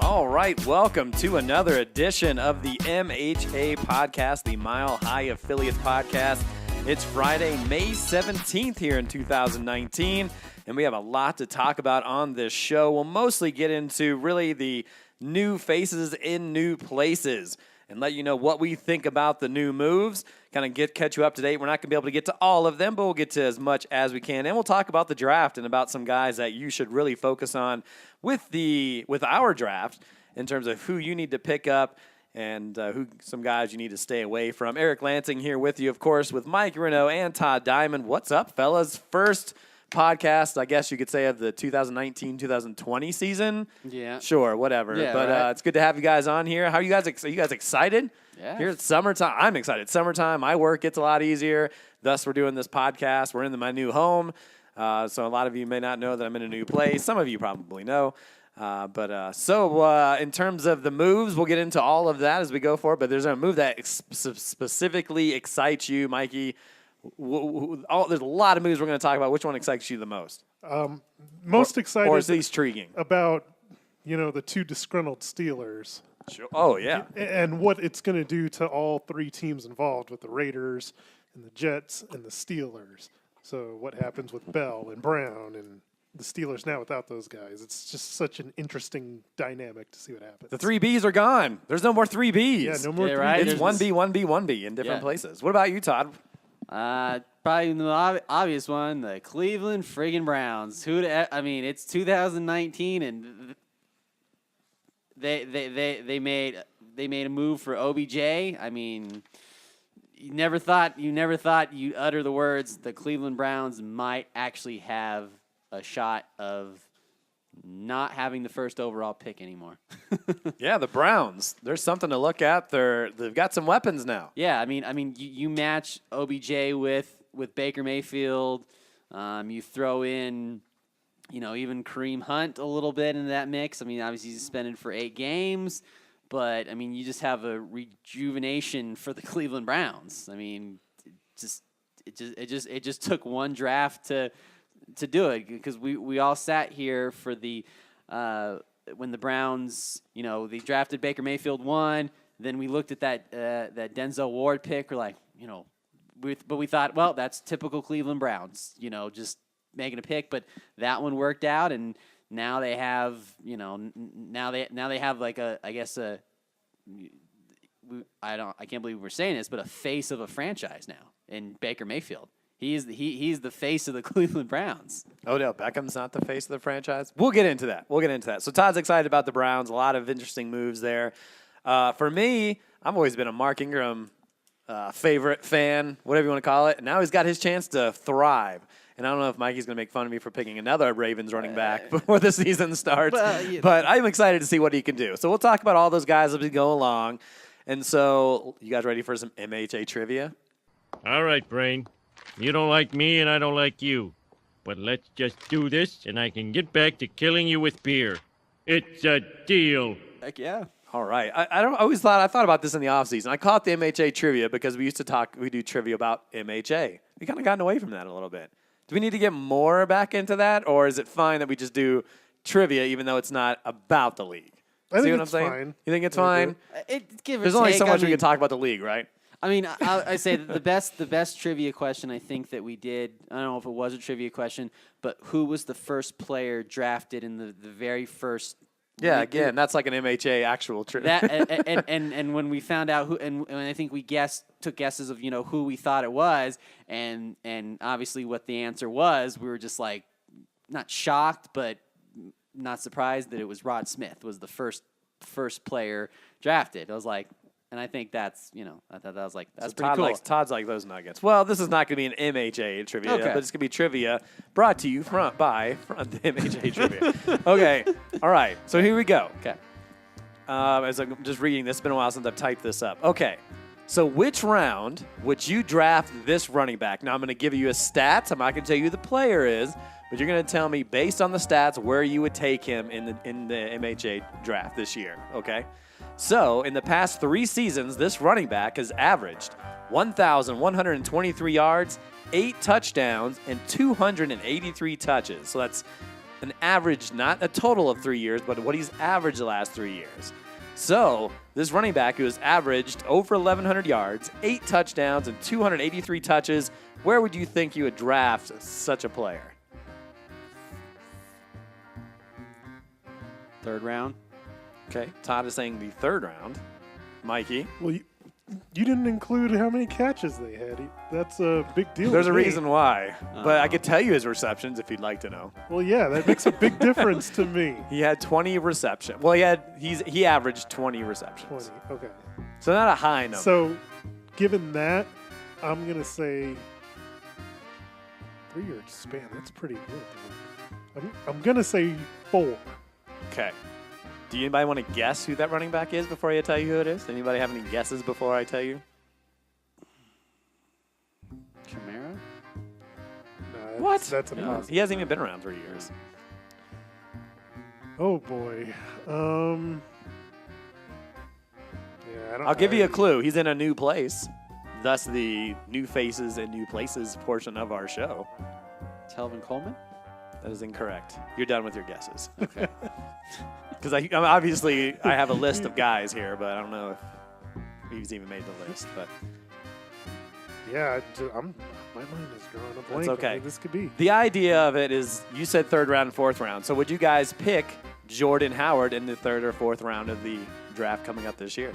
All right, welcome to another edition of the MHA Podcast, the Mile High Affiliates Podcast. It's Friday, May 17th here in 2019, and we have a lot to talk about on this show. We'll mostly get into really the new faces in new places and let you know what we think about the new moves, kind of catch you up to date. We're not going to be able to get to all of them, but we'll get to as much as we can. And we'll talk about the draft and about some guys that you should really focus on with our draft in terms of who you need to pick up and some guys you need to stay away from. Eric Lansing here with you, of course, with Mike Renault and Todd Diamond. What's up, fellas? First podcast, I guess you could say, of the 2019-2020 season. Yeah. Sure, whatever. Yeah, but right. It's good to have you guys on here. How are you guys? Are you guys excited? Yeah. Here it's summertime. I'm excited. Summertime, my work gets a lot easier. Thus, we're doing this podcast. We're in my new home. So a lot of you may not know that I'm in a new place. Some of you probably know. So in terms of the moves, we'll get into all of that as we go forward. But there's a move that specifically excites you, Mikey. There's a lot of moves we're going to talk about. Which one excites you the most? Most excited or is least intriguing about, the two disgruntled Steelers. Sure. Oh, yeah. And what it's going to do to all three teams involved with the Raiders and the Jets and the Steelers. So what happens with Bell and Brown and the Steelers now without those guys? It's just such an interesting dynamic to see what happens. The 3Bs are gone. There's no more 3Bs. Yeah, no more 3Bs. Right? It's 1B, 1B, 1B in different places. What about you, Todd? Probably the obvious one, the Cleveland friggin' Browns. It's 2019, and they made a move for OBJ. I mean, you never thought you'd utter the words the Cleveland Browns might actually have a shot of not having the first overall pick anymore. Yeah, the Browns. There's something to look at. They've got some weapons now. Yeah, I mean, you match OBJ with Baker Mayfield. You throw in, even Kareem Hunt a little bit into that mix. I mean, obviously he's suspended for 8 games, but I mean, you just have a rejuvenation for the Cleveland Browns. I mean, it just took one draft to do it, because we all sat here for the when the Browns, they drafted Baker Mayfield 1. Then we looked at that Denzel Ward pick. We're like, but we thought, well, that's typical Cleveland Browns, just making a pick. But that one worked out, and now they have, now they have like I can't believe we're saying this, but a face of a franchise now in Baker Mayfield. He's the face of the Cleveland Browns. Odell Beckham's not the face of the franchise. We'll get into that. So Todd's excited about the Browns. A lot of interesting moves there. For me, I've always been a Mark Ingram favorite fan, whatever you want to call it. And now he's got his chance to thrive. And I don't know if Mikey's going to make fun of me for picking another Ravens running back before the season starts. But I'm excited to see what he can do. So we'll talk about all those guys as we go along. And so you guys ready for some MHA trivia? All right, Brain. You don't like me and I don't like you. But let's just do this and I can get back to killing you with beer. It's a deal. Heck yeah. All right. I thought about this in the offseason. I call it the MHA trivia because we do trivia about MHA. We kind of gotten away from that a little bit. Do we need to get more back into that, or is it fine that we just do trivia even though it's not about the league? I think what it's I'm saying? fine. You think it's fine? There's only so much we can talk about the league, right? I mean, I say the best trivia question I think that we did, I don't know if it was a trivia question, but who was the first player drafted in the very first? Yeah, again, that's like an MHA actual trivia. And when we found out who, and I think we took guesses of who we thought it was, and obviously what the answer was, we were just like not shocked, but not surprised that it was Rod Smith was the first player drafted. I was like. And I think that's, I thought that was like, that's pretty cool. Todd's like those nuggets. Well, this is not going to be an MHA trivia, but it's going to be trivia brought to you by the MHA trivia. Okay. All right. So here we go. Okay. As I'm just reading this, it's been a while since I've typed this up. Okay. So which round would you draft this running back? Now, I'm going to give you a stats. I'm not going to tell you who the player is, but you're going to tell me based on the stats where you would take him in the MHA draft this year. Okay. So, in the past 3 seasons, this running back has averaged 1,123 yards, 8 touchdowns, and 283 touches. So that's an average, not a total of 3 years, but what he's averaged the last 3 years. So this running back who has averaged over 1,100 yards, 8 touchdowns, and 283 touches, where would you think you would draft such a player? 3rd round. Okay, Todd is saying the 3rd round. Mikey? Well, you didn't include how many catches they had. That's a big deal. There's to a me. reason why, but I could tell you his receptions if you'd like to know. Well, yeah, that makes a big difference to me. He had 20 receptions. Well, he averaged 20 receptions. 20. Okay. So not a high number. So, given that, I'm gonna say 3-year span. That's pretty good. I'm gonna say 4. Okay. Do anybody want to guess who that running back is before I tell you who it is? Anybody have any guesses before I tell you? Kamara? No, What? That's impossible. He hasn't even been around 3 years. Oh boy. Yeah, I don't. I'll give you a clue. He's in a new place. Thus the new faces and new places portion of our show. Telvin Coleman? That is incorrect. You're done with your guesses. Okay. Because I have a list of guys here, but I don't know if he's even made the list. But Yeah, my mind is drawing a blank. That's okay. on who this could be. the idea of it is you said 3rd round and 4th round. So would you guys pick Jordan Howard in the 3rd or 4th round of the draft coming up this year?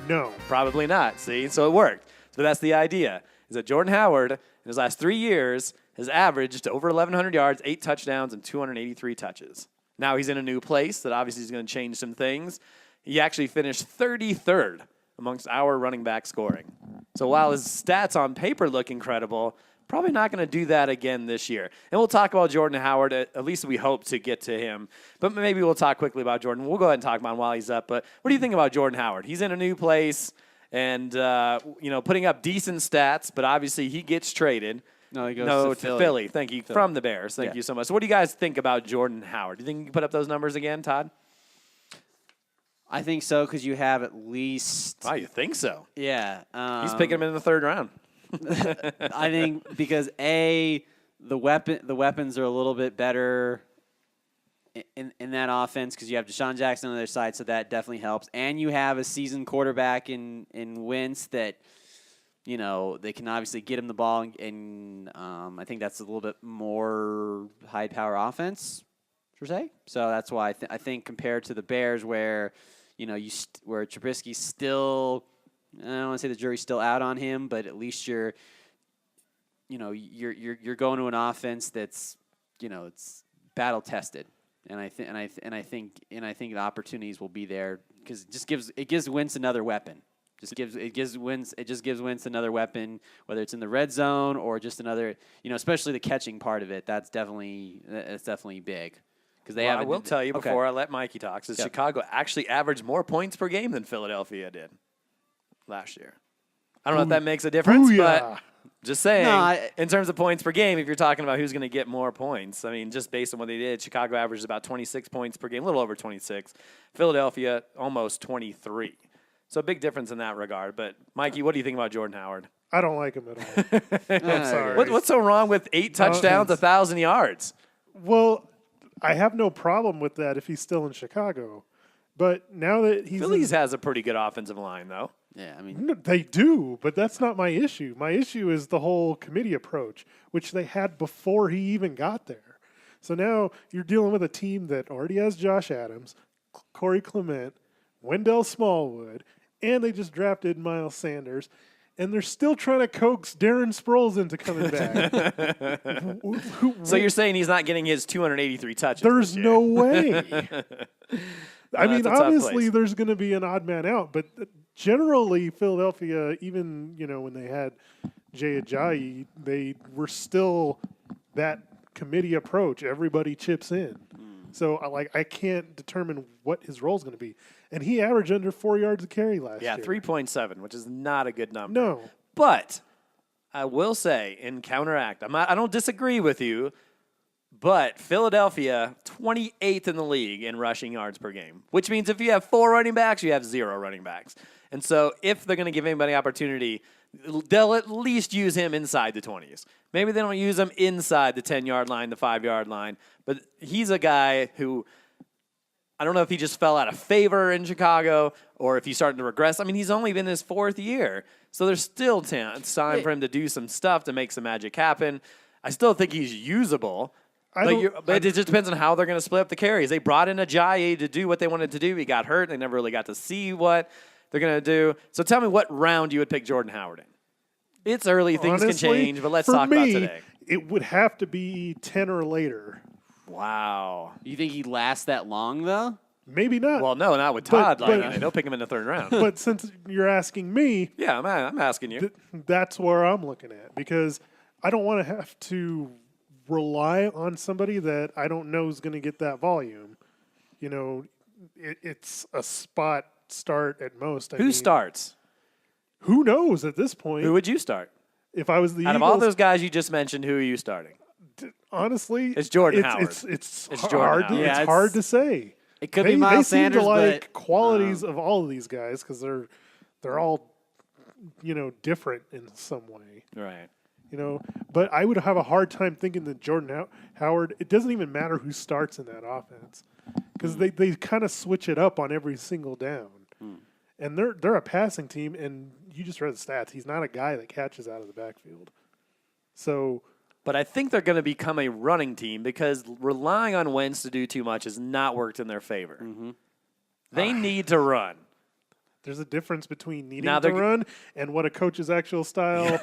No. Probably not. See? So it worked. So that's the idea, is that Jordan Howard, in his last 3 years, has averaged over 1,100 yards, 8 touchdowns, and 283 touches. Now he's in a new place that obviously is going to change some things. He actually finished 33rd amongst our running back scoring. So while his stats on paper look incredible, probably not going to do that again this year. And we'll talk about Jordan Howard. At least we hope to get to him. But maybe we'll talk quickly about Jordan. We'll go ahead and talk about him while he's up. But what do you think about Jordan Howard? He's in a new place and, putting up decent stats, but obviously he gets traded. No, he goes to Philly. Thank you. Philly. From the Bears. Thank you so much. So what do you guys think about Jordan Howard? Do you think you can put up those numbers again, Todd? I think so because you have at least. Wow, you think so? Yeah. He's picking him in the 3rd round. I think because the weapons are a little bit better in that offense because you have Deshaun Jackson on the other side, so that definitely helps. And you have a seasoned quarterback in Wentz that. They can obviously get him the ball, and I think that's a little bit more high-power offense, per se. So that's why I think compared to the Bears, where where Trubisky's still, I don't want to say the jury's still out on him, but at least you're going to an offense that's it's battle tested, and I think the opportunities will be there because it gives Wentz another weapon. It just gives Wentz another weapon, whether it's in the red zone or just another, especially the catching part of it. That's definitely big because they have. I will tell you before I let Mikey talk. So Yep. Chicago actually averaged more points per game than Philadelphia did last year. I don't know if that makes a difference, but just saying, in terms of points per game, if you're talking about who's going to get more points, I mean, just based on what they did, Chicago averaged about 26 points per game, a little over 26. Philadelphia almost 23. So a big difference in that regard. But, Mikey, what do you think about Jordan Howard? I don't like him at all. I'm sorry. What's so wrong with 8 touchdowns, 1,000 yards? Well, I have no problem with that if he's still in Chicago. But now that he's Phillies has a pretty good offensive line, though. Yeah, I mean, No, they do, but that's not my issue. My issue is the whole committee approach, which they had before he even got there. So now you're dealing with a team that already has Josh Adams, Corey Clement, Wendell Smallwood, and they just drafted Miles Sanders, and they're still trying to coax Darren Sproles into coming back. So you're saying he's not getting his 283 touches? There's this year. no way. I mean, that's a tough obviously place. there's going to be an odd man out, but generally Philadelphia, even when they had Jay Ajayi, they were still that committee approach. Everybody chips in. So I can't determine what his role is going to be. And he averaged under 4 yards a carry last year. Yeah, 3.7, which is not a good number. No. But I will say, in counteract, I don't disagree with you, but Philadelphia, 28th in the league in rushing yards per game, which means if you have 4 running backs, you have 0 running backs. And so if they're going to give anybody opportunity they'll at least use him inside the 20s. Maybe they don't use him inside the 10-yard line, the 5-yard line, but he's a guy who I don't know if he just fell out of favor in Chicago or if he's starting to regress. I mean, he's only been in his 4th year, so there's still time for him to do some stuff to make some magic happen. I still think he's usable. But it just depends on how they're going to split up the carries. They brought in Ajayi to do what they wanted to do. He got hurt. They never really got to see what they're going to do. So tell me what round you would pick Jordan Howard in. It's early. Things can change, but let's talk about today. It would have to be 10 or later. Wow. You think he lasts that long, though? Maybe not. Well, no, not with Todd. They'll pick him in the 3rd round. But since you're asking me. Yeah, I'm asking you. That's where I'm looking at, because I don't want to have to rely on somebody that I don't know is going to get that volume. You know, it's a spot start at most. Who starts? Who knows at this point? Who would you start? If I was the Out Eagles, of all those guys you just mentioned, who are you starting? Honestly, it's Jordan Howard. It's Jordan hard. Howard. It's hard to say. It could be Miles Sanders, they seem to like but qualities of all of these guys because they're all, different in some way. Right. But I would have a hard time thinking that Jordan Howard, it doesn't even matter who starts in that offense because they kind of switch it up on every single down. And they're a passing team, and you just read the stats. He's not a guy that catches out of the backfield. So, but I think they're going to become a running team because relying on Wentz to do too much has not worked in their favor. Mm-hmm. They need to run. There's a difference between needing to run and what a coach's actual style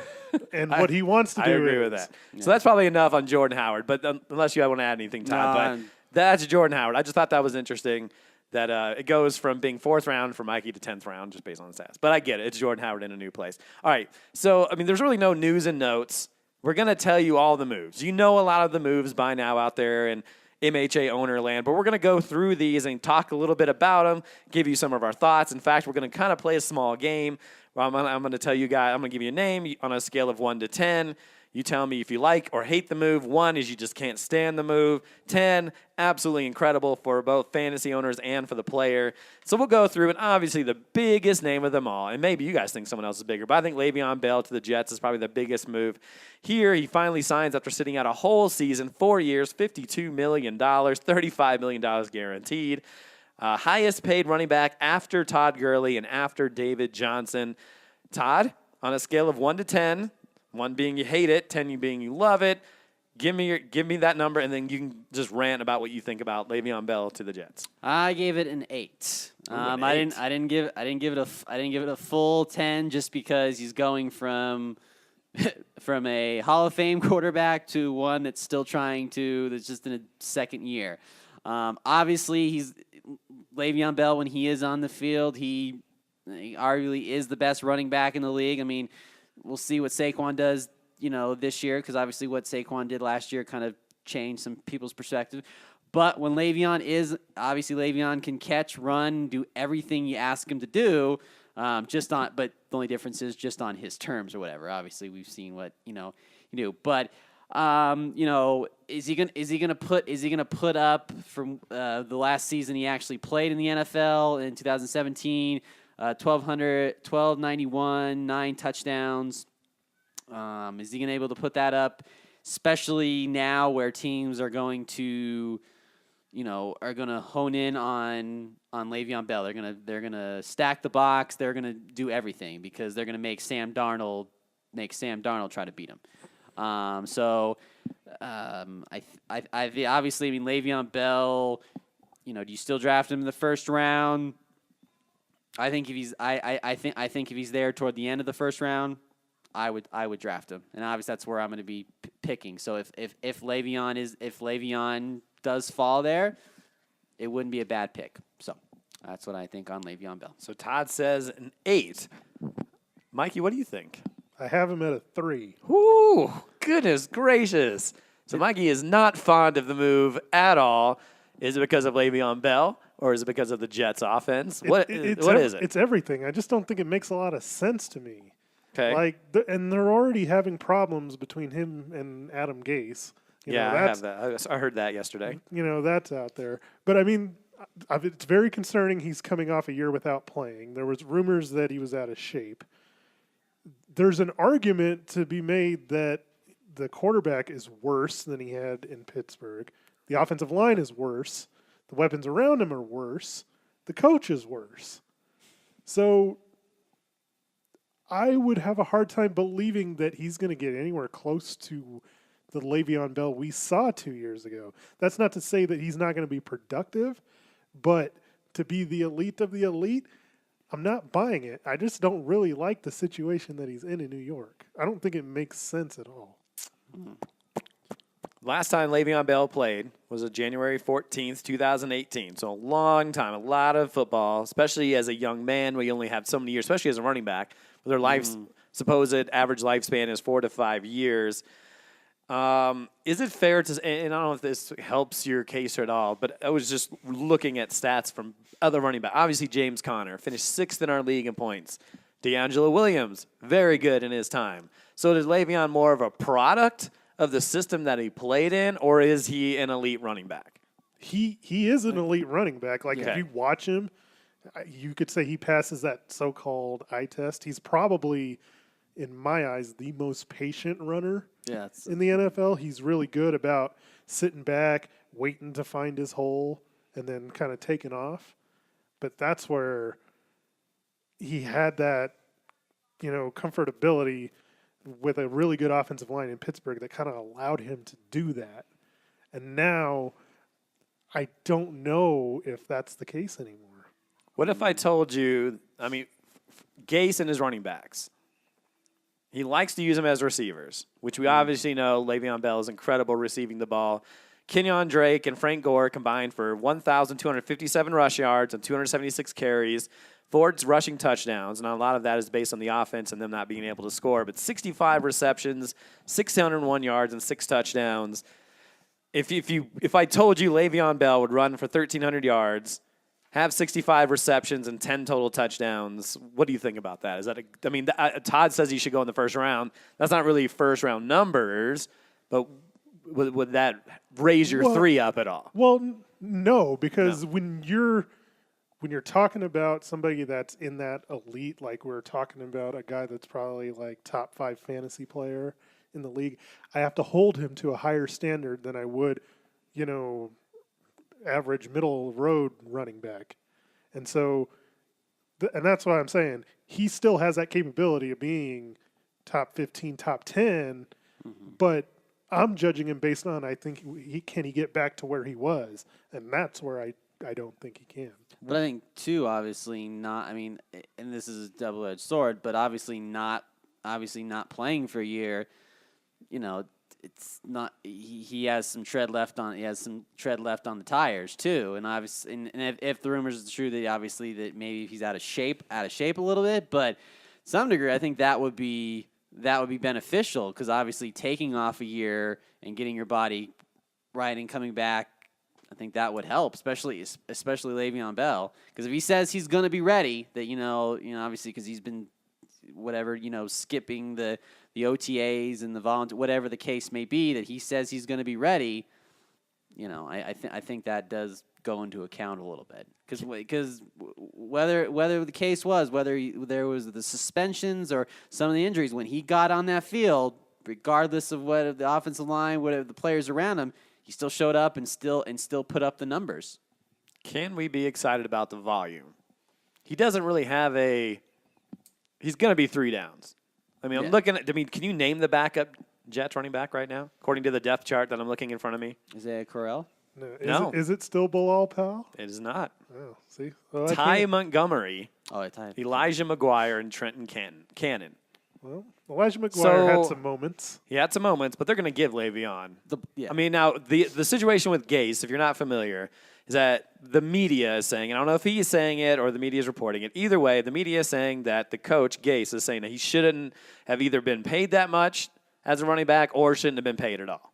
and what he wants to do. I agree with that. Yeah. So that's probably enough on Jordan Howard. But unless you want to add anything, Todd. But that's Jordan Howard. I just thought that was interesting that it goes from being 4th round for Mikey to 10th round just based on the stats. But I get it. It's Jordan Howard in a new place. All right. So, there's really no news and notes. We're going to tell you all the moves. You know a lot of the moves by now out there in MHA owner land, but we're going to go through these and talk a little bit about them, give you some of our thoughts. In fact, we're going to kind of play a small game where I'm going to tell you guys, I'm going to give you a name on a scale of 1 to 10. You tell me if you like or hate the move. 1 is you just can't stand the move. 10, absolutely incredible for both fantasy owners and for the player. So we'll go through, and obviously the biggest name of them all, and maybe you guys think someone else is bigger, but I think Le'Veon Bell to the Jets is probably the biggest move. Here, he finally signs after sitting out a whole season, 4 years, $52 million, $35 million guaranteed. Highest paid running back after Todd Gurley and after David Johnson. Todd, on a scale of 1 to 10, 1 being you hate it, 10 being you love it. Give me that number, and then you can just rant about what you think about Le'Veon Bell to the Jets. I gave it an 8. I didn't give it a full 10 just because he's going from a Hall of Fame quarterback to one that's still that's just in a 2nd year. Obviously, he's Le'Veon Bell when he is on the field. He arguably is the best running back in the league. We'll see what Saquon does, this year, because obviously what Saquon did last year kind of changed some people's perspective. But when Le'Veon can catch, run, do everything you ask him to do, but the only difference is just on his terms or whatever. Obviously, we've seen what you do. But is he gonna put up from the last season he actually played in the NFL in 2017? 1,291, 9 touchdowns. Is he going to be able to put that up, especially now where teams are going to, hone in on Le'Veon Bell. They're gonna stack the box. They're gonna do everything because they're gonna make Sam Darnold try to beat him. Obviously, Le'Veon Bell. Do you still draft him in the 1st round? I think if he's there toward the end of the 1st round, I would draft him, and obviously that's where I'm going to be picking. So if Le'Veon does fall there, it wouldn't be a bad pick. So that's what I think on Le'Veon Bell. So Todd says an 8. Mikey, what do you think? I have him at a 3. Ooh, goodness gracious! So Mikey is not fond of the move at all. Is it because of Le'Veon Bell? Or is it because of the Jets' offense? What is it? It's everything. I just don't think it makes a lot of sense to me. Okay. And they're already having problems between him and Adam Gase. I have that. I heard that yesterday. That's out there. But, it's very concerning he's coming off a year without playing. There was rumors that he was out of shape. there's an argument to be made that the quarterback is worse than he had in Pittsburgh. The offensive line is worse. The weapons around him are worse. The coach is worse. So I would have a hard time believing that he's going to get anywhere close to the Le'Veon Bell we saw 2 years ago. That's not to say that he's not going to be productive, but to be the elite of the elite, I'm not buying it. I just don't really like the situation that he's in New York. I don't think it makes sense at all. Last time Le'Veon Bell played was on January 14th, 2018. So a long time, a lot of football, especially as a young man where you only have so many years, especially as a running back, where their life's supposed average lifespan is 4 to 5 years. Is it fair to, and I don't know if this helps your case at all, but I was just looking at stats from other running backs. Obviously, James Conner finished 6th in our league in points. DeAngelo Williams, very good in his time. So is Le'Veon more of a product of the system that he played in, or is he an elite running back? He is an elite running back. Like, Okay. if you watch him, you could say he passes that so-called eye test. He's probably, in my eyes, the most patient runner in the NFL. He's really good about sitting back, waiting to find his hole, and then kind of taking off. But that's where he had that, comfortability with a really good offensive line in Pittsburgh that kind of allowed him to do that. And now I don't know if that's the case anymore. What if I told you, Gase and his running backs, he likes to use them as receivers, which we obviously know Le'Veon Bell is incredible receiving the ball. Kenyon Drake and Frank Gore combined for 1,257 rush yards and 276 carries, 4 rushing touchdowns, and a lot of that is based on the offense and them not being able to score. But 65 receptions, 601 yards, and 6 touchdowns. If I told you Le'Veon Bell would run for 1,300 yards, have 65 receptions and 10 total touchdowns, what do you think about that? Is that Todd says he should go in the first round. That's not really first round numbers, but would that raise your 3 up at all? Well, no, because when you're talking about somebody that's in that elite, like we're talking about a guy that's probably like top 5 fantasy player in the league, I have to hold him to a higher standard than I would, average middle road running back. And so, and that's why I'm saying he still has that capability of being top 15, top 10, but I'm judging him based on, I think can he get back to where he was? And that's where I don't think he can. But I think, too, obviously not, and this is a double-edged sword, but obviously not playing for a year, it's not, he has some tread left on the tires, too. And obviously, and if the rumors are true that obviously that maybe he's out of shape a little bit, but to some degree, I think that would be beneficial, because obviously taking off a year and getting your body right and coming back, I think that would help, especially Le'Veon Bell, because if he says he's going to be ready, that obviously because he's been skipping the OTAs and the volunteer, whatever the case may be, that he says he's going to be ready. I think that does go into account a little bit, because whether the case was whether there was the suspensions or some of the injuries, when he got on that field, regardless of what the offensive line, whatever the players around him, he still showed up and still put up the numbers. Can we be excited about the volume? He doesn't really have he's going to be 3 downs. I'm looking at, can you name the backup Jets running back right now, according to the depth chart that I'm looking in front of me? Isaiah Correll? No. Is it still Bilal Powell? It is not. Oh, see? Well, Ty Montgomery, Ty. Elijah McGuire, and Trenton Cannon. Well, Elijah McGuire had some moments. He had some moments, but they're going to give Le'Veon. Yeah. Now, the situation with Gase, if you're not familiar, is that the media is saying, and I don't know if he is saying it or the media is reporting it. Either way, the media is saying that the coach, Gase, is saying that he shouldn't have either been paid that much as a running back or shouldn't have been paid at all.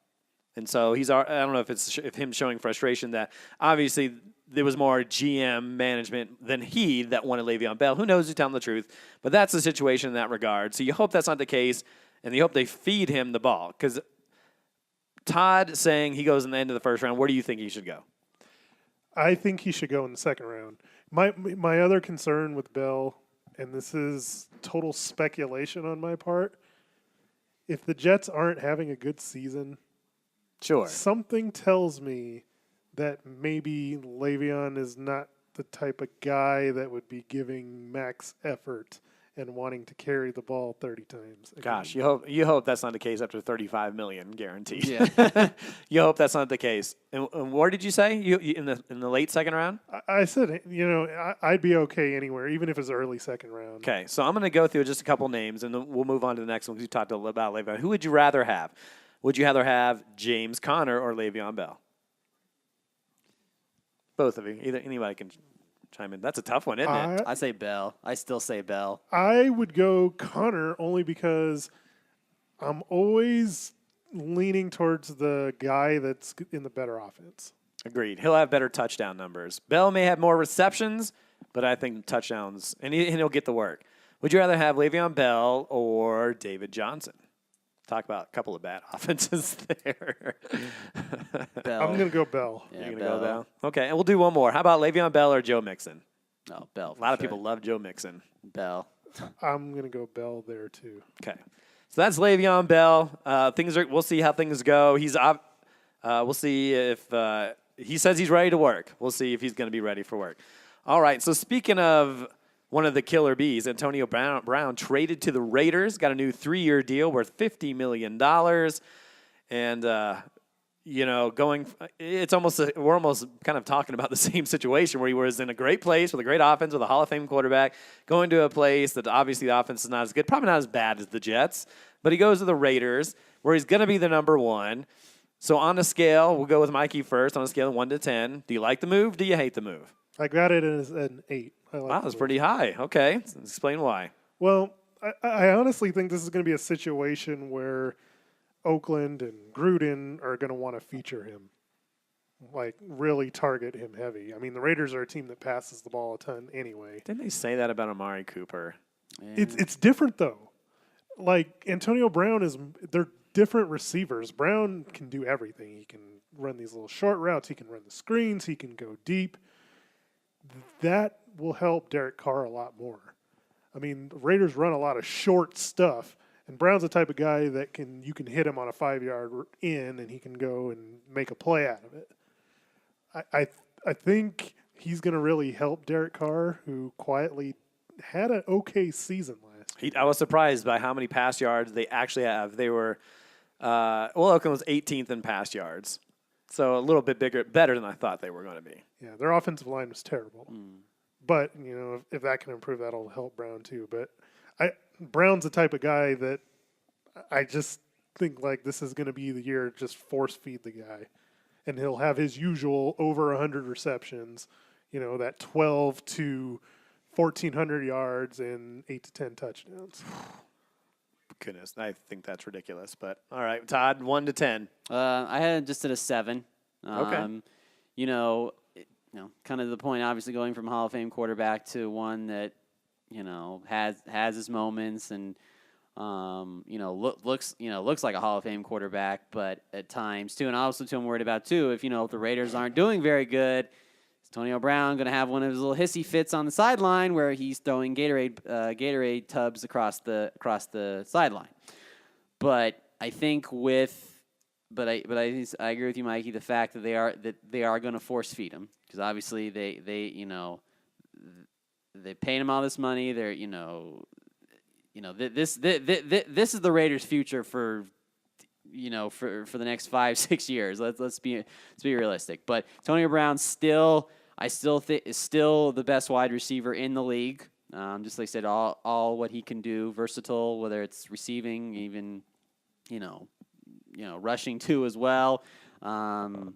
And so I don't know if him showing frustration that obviously there was more GM management than he that wanted Le'Veon Bell. Who knows who's telling the truth? But that's the situation in that regard. So you hope that's not the case, and you hope they feed him the ball. Because Todd saying he goes in the end of the first round, where do you think he should go? I think he should go in the second round. My other concern with Bell and this is total speculation on my part, if the Jets aren't having a good season, Sure. something tells me that maybe Le'Veon is not the type of guy that would be giving max effort and wanting to carry the ball 30 times. Again. Gosh, you hope that's not the case after $35 million guaranteed. Yeah. You hope that's not the case. And where did you say you in the late second round? I said, I'd be okay anywhere, even if it's early second round. Okay, so I'm going to go through just a couple names, and then we'll move on to the next one because you talked a little about Le'Veon. Who would you rather have? Would you rather have James Conner or Le'Veon Bell? Both of you. Anybody can chime in. That's a tough one, isn't it? I say Bell. I still say Bell. I would go Connor only because I'm always leaning towards the guy that's in the better offense. Agreed. He'll have better touchdown numbers. Bell may have more receptions, but I think touchdowns, and he'll get the work. Would you rather have Le'Veon Bell or David Johnson? Talk about a couple of bad offenses there. Bell. I'm going to go Bell. Yeah, You're going to Bell. go Bell? Okay, and we'll do one more. How about Le'Veon Bell or Joe Mixon? No, Bell. A lot of people love Joe Mixon. Bell. I'm going to go Bell there, too. Okay. So that's Le'Veon Bell. We'll see how things go. We'll see if he says he's ready to work. We'll see if he's going to be ready for work. All right. So speaking of one of the killer bees, Antonio Brown traded to the Raiders, got a new 3-year deal worth $50 million. And, we're almost kind of talking about the same situation where he was in a great place with a great offense with a Hall of Fame quarterback, going to a place that obviously the offense is not as good, probably not as bad as the Jets, but he goes to the Raiders where he's going to be the number one. So on a scale, we'll go with Mikey first, on a scale of 1 to 10. Do you like the move? Do you hate the move? I got it as an 8. Wow, that's pretty high. Okay. Explain why. Well, I honestly think this is going to be a situation where Oakland and Gruden are going to want to feature him, like really target him heavy. I mean, the Raiders are a team that passes the ball a ton anyway. Didn't they say that about Amari Cooper? Yeah. It's different though. Like Antonio Brown they're different receivers. Brown can do everything. He can run these little short routes. He can run the screens. He can go deep. That will help Derek Carr a lot more. I mean, the Raiders run a lot of short stuff, and Brown's the type of guy that you can hit him on a 5-yard in, and he can go and make a play out of it. I think he's going to really help Derek Carr, who quietly had an okay season last year. I was surprised by how many pass yards they actually have. They were, Oakland was 18th in pass yards. So a little bit better than I thought they were going to be. Yeah, their offensive line was terrible. But, if that can improve, that'll help Brown too. But Brown's the type of guy that I just think like this is going to be the year just force feed the guy. And he'll have his usual over 100 receptions, that 12 to 1,400 yards and 8 to 10 touchdowns. Goodness, I think that's ridiculous. But all right, Todd, 1 to 10. I had just at a 7. Okay. Kind of the point, obviously going from Hall of Fame quarterback to one that, has his moments and, looks like a Hall of Fame quarterback, but at times too, and also too, I'm worried about too, if the Raiders aren't doing very good, is Antonio Brown going to have one of his little hissy fits on the sideline where he's throwing Gatorade tubs across the sideline? But I think But I agree with you, Mikey. The fact that they are going to force feed him because obviously they paid him all this money. They're this is the Raiders' future for the next 5-6 years. Let's be realistic. But Antonio Brown I still think is still the best wide receiver in the league. Just like I said, all what he can do, versatile, whether it's receiving, even rushing too as well, and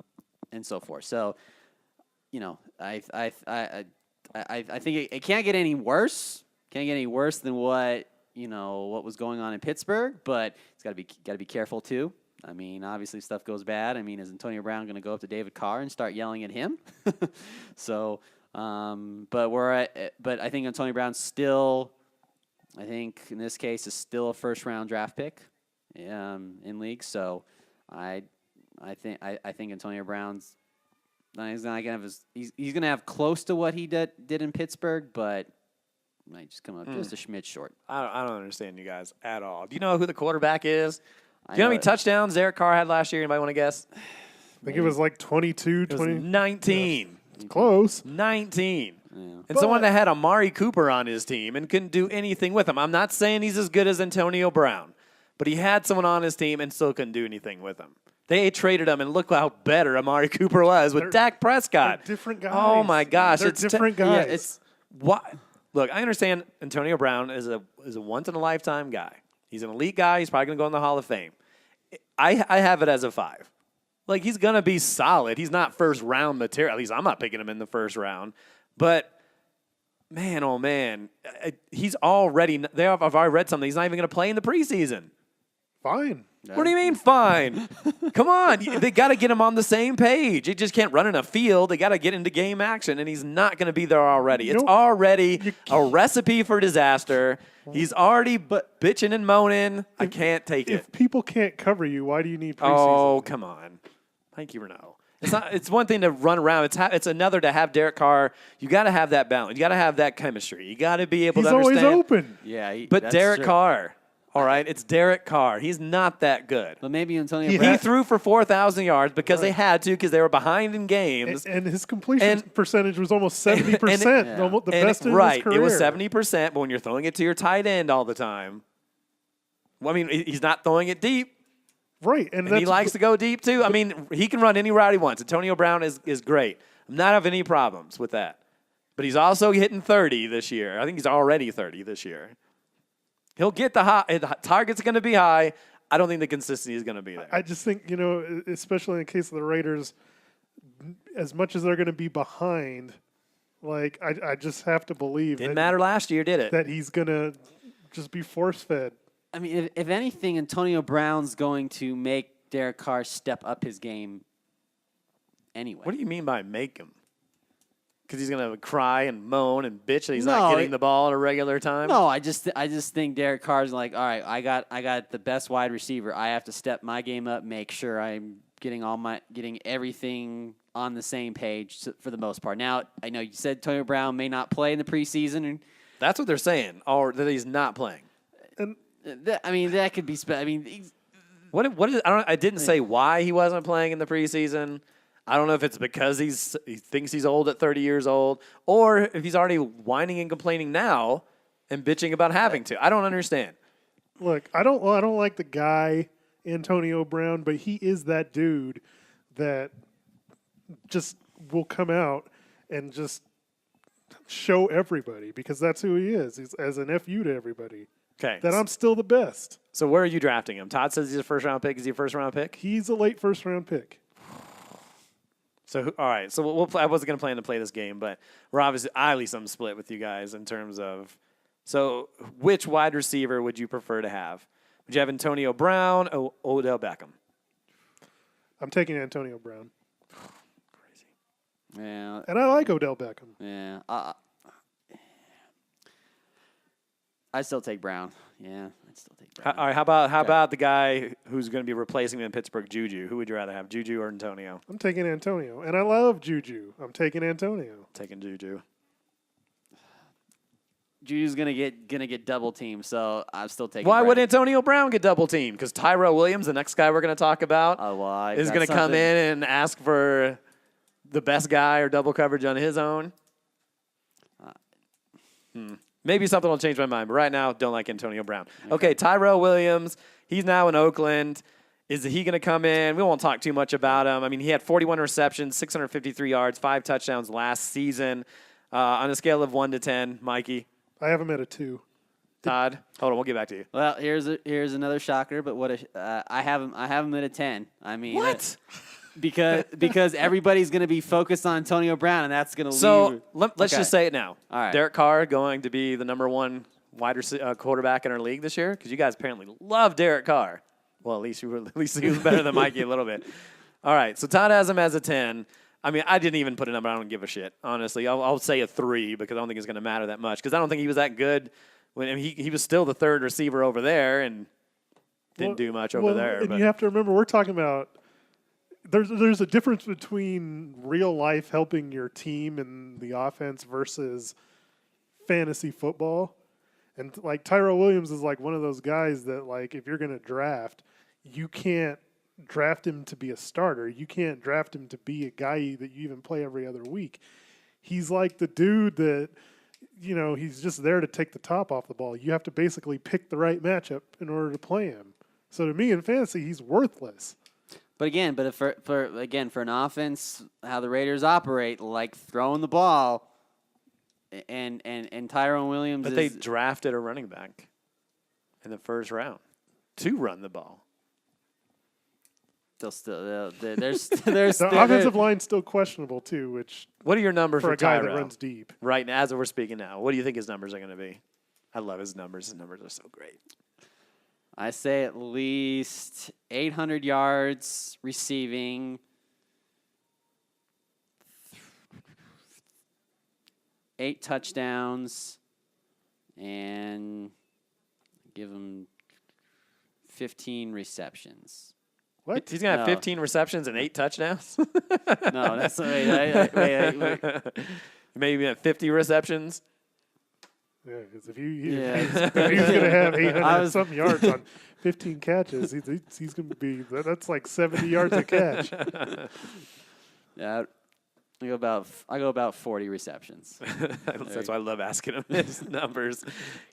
so forth. So, I think it can't get any worse. Can't get any worse than what was going on in Pittsburgh. But it's got to be careful too. I mean, obviously stuff goes bad. I mean, is Antonio Brown going to go up to David Carr and start yelling at him? So, but I think Antonio Brown still, I think in this case, is still a first-round draft pick. In league, so I think Antonio Brown's he's not gonna have he's gonna have close to what he did in Pittsburgh, but Might just come up just a smidge short. I don't understand you guys at all. Do you know who the quarterback is? Do I you know how know many it. touchdowns Derek Carr had last year? Anybody want to guess? I think it was like 22, It was 20. 19. Close. 19. Yeah. And someone that had Amari Cooper on his team and couldn't do anything with him. I'm not saying he's as good as Antonio Brown, but he had someone on his team and still couldn't do anything with him. They traded him, and look how better Amari Cooper was with Dak Prescott. They're different guys. Oh, my gosh. They're it's different Yeah, guys. it's what. Look, I understand Antonio Brown is a once-in-a-lifetime guy. He's an elite guy. He's probably going to go in the Hall of Fame. I have it as a 5. Like, he's going to be solid. He's not first-round material. At least I'm not picking him in the first round. But, man, oh, man, he's already – I've already read something. He's not even going to play in the preseason. Fine. What do you mean, fine? Come on. They got to get him on the same page. He just can't run in a field. They got to get into game action, and he's not going to be there already. It's already a recipe for disaster. He's already bitching and moaning. I can't take it. If people can't cover you, why do you need preseason? Oh, come on. Thank you, Renault. It's not. It's one thing to run around. It's another to have Derek Carr. You got to have that balance. You got to have that chemistry. You got to be able He's to understand. always open. Yeah, But that's Derek true. Carr, all right, it's Derek Carr. He's not that good. But maybe Antonio He Brown. threw for 4,000 yards because they had to because they were behind in games. And his completion percentage was almost 70%. Almost the best in right, his career. it was 70%, but when you're throwing it to your tight end all the time, well, I mean, he's not throwing it deep. Right. And he likes to go deep, too. I mean, he can run any route he wants. Antonio Brown is great. I'm not having any problems with that. But he's also hitting 30 this year. I think he's already 30 this year. He'll get the target's going to be high. I don't think the consistency is going to be there. I just think, especially in the case of the Raiders, as much as they're going to be behind, like, I just have to believe Didn't matter last year, did it? that he's going to just be force-fed. I mean, if anything, Antonio Brown's going to make Derek Carr step up his game anyway. What do you mean by make him? Because he's going to cry and moan and bitch that he's No, not getting the ball at a regular time? No, I just think Derek Carr's like, all right, I got the best wide receiver. I have to step my game up, make sure I'm getting everything on the same page for the most part. Now, I know you said Antonio Brown may not play in the preseason, and That's what they're saying, or that he's not playing. And that could be. What is? I didn't say why he wasn't playing in the preseason. I don't know if it's because he thinks he's old at 30 years old, or if he's already whining and complaining now and bitching about having to. I don't understand. look, I don't like the guy Antonio Brown, but he is that dude that just will come out and just show everybody because that's who he is. He's as an FU to everybody. Okay. That I'm still the best. So where are you drafting him? Todd says he's a first-round pick. Is he a first-round pick? He's a late first-round pick. So, all right. So we'll play, I wasn't going to plan to play this game, but we're obviously, at least I'm split with you guys in terms of, so which wide receiver would you prefer to have? Would you have Antonio Brown or Odell Beckham? I'm taking Antonio Brown. Yeah, And I like Odell Beckham. yeah. I still take Brown. Yeah, I still take Brown. All right. How about the guy who's going to be replacing him in Pittsburgh, Juju? Who would you rather have, Juju or Antonio? I'm taking Antonio. And I love Juju. I'm taking Antonio. Taking Juju. Juju's gonna get double teamed, so I'm still taking. Why Brown. would Antonio Brown get double teamed? Because Tyrell Williams, the next guy we're going to talk about, Oh, well, is going to come in and ask for the best guy or double coverage on his own. Maybe something will change my mind, but right now, don't like Antonio Brown. Okay, Tyrell Williams, he's now in Oakland. Is he going to come in? We won't talk too much about him. I mean, he had 41 receptions, 653 yards, 5 touchdowns last season. On a scale of 1 to 10, Mikey, I have him at a 2. Todd, hold on, we'll get back to you. Well, here's another shocker, but I have him at a 10. I mean, What? Because everybody's going to be focused on Antonio Brown, and that's going to So leave. let's just say it now. All right. Derek Carr going to be the number 1 quarterback in our league this year? Because you guys apparently love Derek Carr. Well, at least he was better than Mikey a little bit. All right, so Todd has him as a 10. I mean, I didn't even put a number. I don't give a shit, honestly. I'll say a 3 because I don't think it's going to matter that much because I don't think he was that good. When he was still the third receiver over there and didn't do much over there. And but. you have to remember, we're talking about there's a difference between real life helping your team and the offense versus fantasy football. And like Tyrell Williams is like one of those guys that like if you're going to draft, you can't draft him to be a starter. You can't draft him to be a guy that you even play every other week. He's like the dude that, he's just there to take the top off the ball. You have to basically pick the right matchup in order to play him. So to me in fantasy, he's worthless. But again, for an offense, how the Raiders operate, like throwing the ball, and Tyrone Williams. But they drafted a running back in the first round to run the ball. There's the offensive line's still questionable too. Which what are your numbers for a Tyrell? guy that runs deep? Right now, as we're speaking now, what do you think his numbers are going to be? I love his numbers. His numbers are so great. I say at least 800 yards receiving, 8 touchdowns, and give him 15 receptions. What? He's going to have 15 receptions and 8 touchdowns? No, that's wait. Maybe 50 receptions? Yeah, because if he's going to have 800 something yards on 15 catches, he's going to be that's like 70 yards a catch. Yeah, I go about 40 receptions. That's why I love asking him his numbers.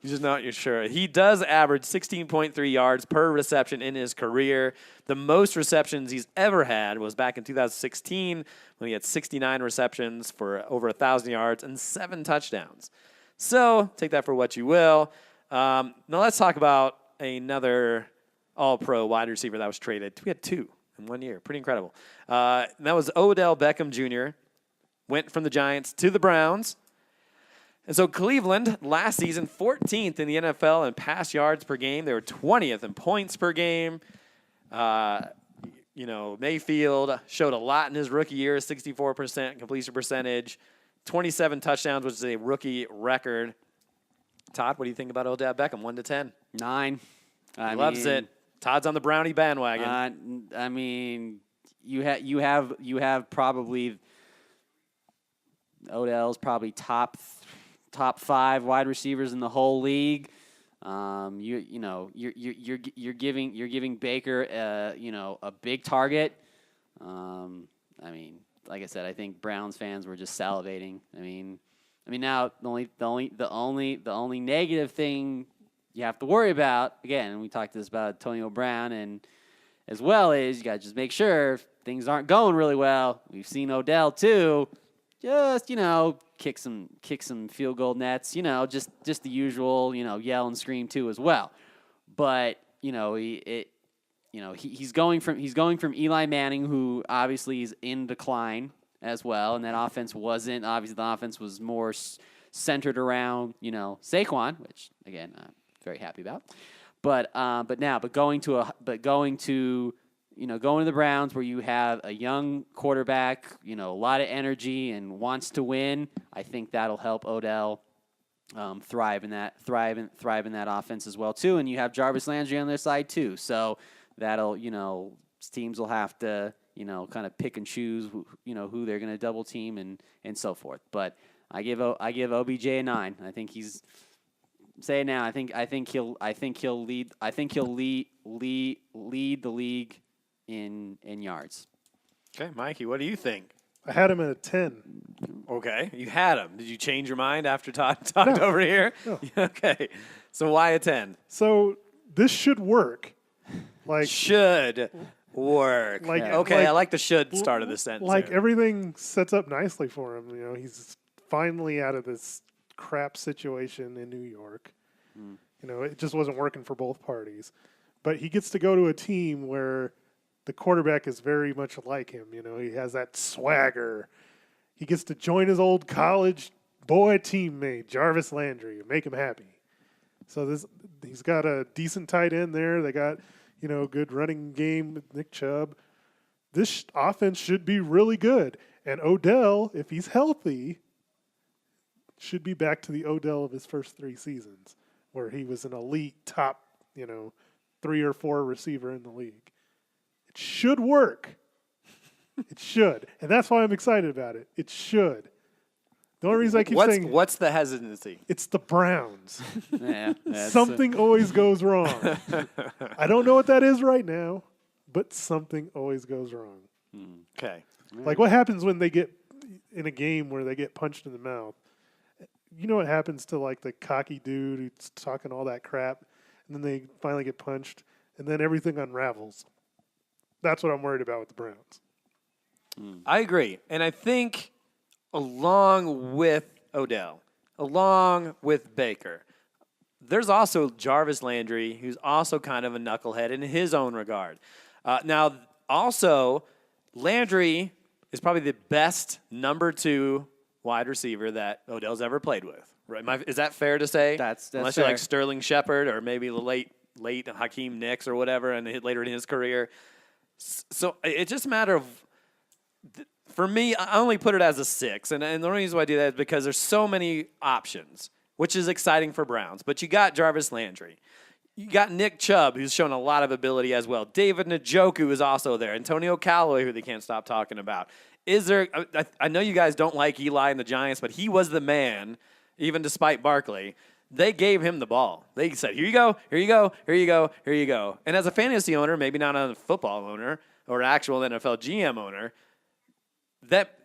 He's just not sure. He does average 16.3 yards per reception in his career. The most receptions he's ever had was back in 2016 when he had 69 receptions for over 1,000 yards and 7 touchdowns. So take that for what you will. Now let's talk about another all-pro wide receiver that was traded. We had 2 in 1 year. Pretty incredible. And that was Odell Beckham Jr., went from the Giants to the Browns. And so Cleveland, last season, 14th in the NFL in pass yards per game. They were 20th in points per game. Mayfield showed a lot in his rookie year, 64% completion percentage, 27 touchdowns, which is a rookie record. Todd, what do you think about Odell Beckham, 1 to 10? 9. He loves it. Todd's on the Brownie bandwagon. You have probably Odell's probably top 5 wide receivers in the whole league. You're giving Baker a big target. Like I said, I think Browns fans were just salivating. Now the only negative thing you have to worry about, again, and we talked about Antonio Brown, and as well is you got to just make sure if things aren't going really well. We've seen Odell too, just kick some field goal nets, just the usual, yell and scream too as well. But he's going from Eli Manning, who obviously is in decline as well, and that offense wasn't. Obviously, the offense was more centered around Saquon, which again I'm very happy about. But going to the Browns where you have a young quarterback, a lot of energy and wants to win, I think that'll help Odell thrive in that offense as well too. And you have Jarvis Landry on their side too, so that'll teams will have to kind of pick and choose who they're going to double team and so forth. But I give OBJ a 9. I think he's say it now. I think he'll lead the league in yards. Okay, Mikey, what do you think? I had him at a 10. Okay, you had him. Did you change your mind after Todd talked over here? No. Okay, so why a 10? So this should work. Should work. I like the should start of the sentence. Everything sets up nicely for him. He's finally out of this crap situation in New York. It just wasn't working for both parties. But he gets to go to a team where the quarterback is very much like him. He has that swagger. He gets to join his old college boy teammate, Jarvis Landry, and make him happy. So he's got a decent tight end there. They got, good running game with Nick Chubb. This offense should be really good. And Odell, if he's healthy, should be back to the Odell of his first 3 seasons, where he was an elite top, 3 or 4 receiver in the league. It should work. It should. And that's why I'm excited about it. It should. The only reason I keep saying what's the hesitancy? it's the Browns. Yeah, Something always goes wrong. I don't know what that is right now, but something always goes wrong. Okay. Like what happens when they get in a game where they get punched in the mouth? You know what happens to like the cocky dude who's talking all that crap, and then they finally get punched, and then everything unravels. That's what I'm worried about with the Browns. I agree. And I think along with Odell, along with Baker, there's also Jarvis Landry, who's also kind of a knucklehead in his own regard. Now, also, Landry is probably the best number 2 wide receiver that Odell's ever played with. Right? Is that fair to say? That's Unless fair. you're like Sterling Shepard or maybe the late Hakeem Nicks or whatever, and later in his career. So it's just a matter of, for me, I only put it as a 6. And the only reason why I do that is because there's so many options, which is exciting for Browns. But you got Jarvis Landry. You got Nick Chubb, who's shown a lot of ability as well. David Njoku is also there. Antonio Callaway, who they can't stop talking about. I know you guys don't like Eli and the Giants, but he was the man, even despite Barkley. They gave him the ball. They said, here you go, here you go, here you go, here you go. And as a fantasy owner, maybe not a football owner or an actual NFL GM owner, that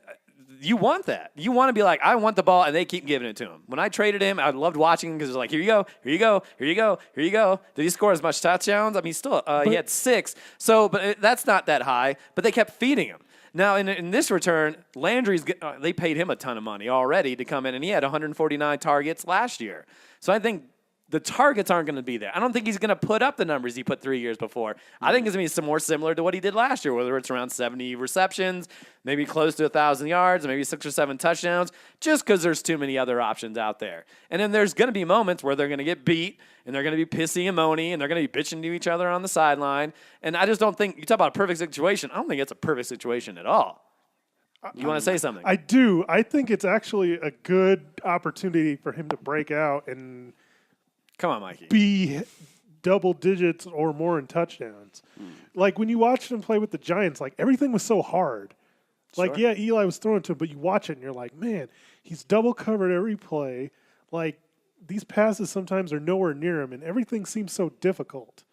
you want that. You want to be like, I want the ball, and they keep giving it to him. When I traded him, I loved watching him because it was like, here you go, here you go, here you go, here you go. Did he score as much touchdowns? I mean, still, he had 6. So, but that's not that high, but they kept feeding him. Now, in this return, Landry's they paid him a ton of money already to come in, and he had 149 targets last year. So I think the targets aren't going to be there. I don't think he's going to put up the numbers he put 3 years before. I think it's going to be some more similar to what he did last year, whether it's around 70 receptions, maybe close to 1,000 yards, maybe 6 or 7 touchdowns, just because there's too many other options out there. And then there's going to be moments where they're going to get beat, and they're going to be pissy and moany, and they're going to be bitching to each other on the sideline. And I just don't think, you talk about a perfect situation, I don't think it's a perfect situation at all. You want to say something? I do. I think it's actually a good opportunity for him to break out and Come on, Mikey. be double digits or more in touchdowns. Like when you watched him play with the Giants, like everything was so hard. Like, Sure. yeah, Eli was throwing to him, but you watch it and you're like, man, he's double covered every play. Like these passes sometimes are nowhere near him, and everything seems so difficult.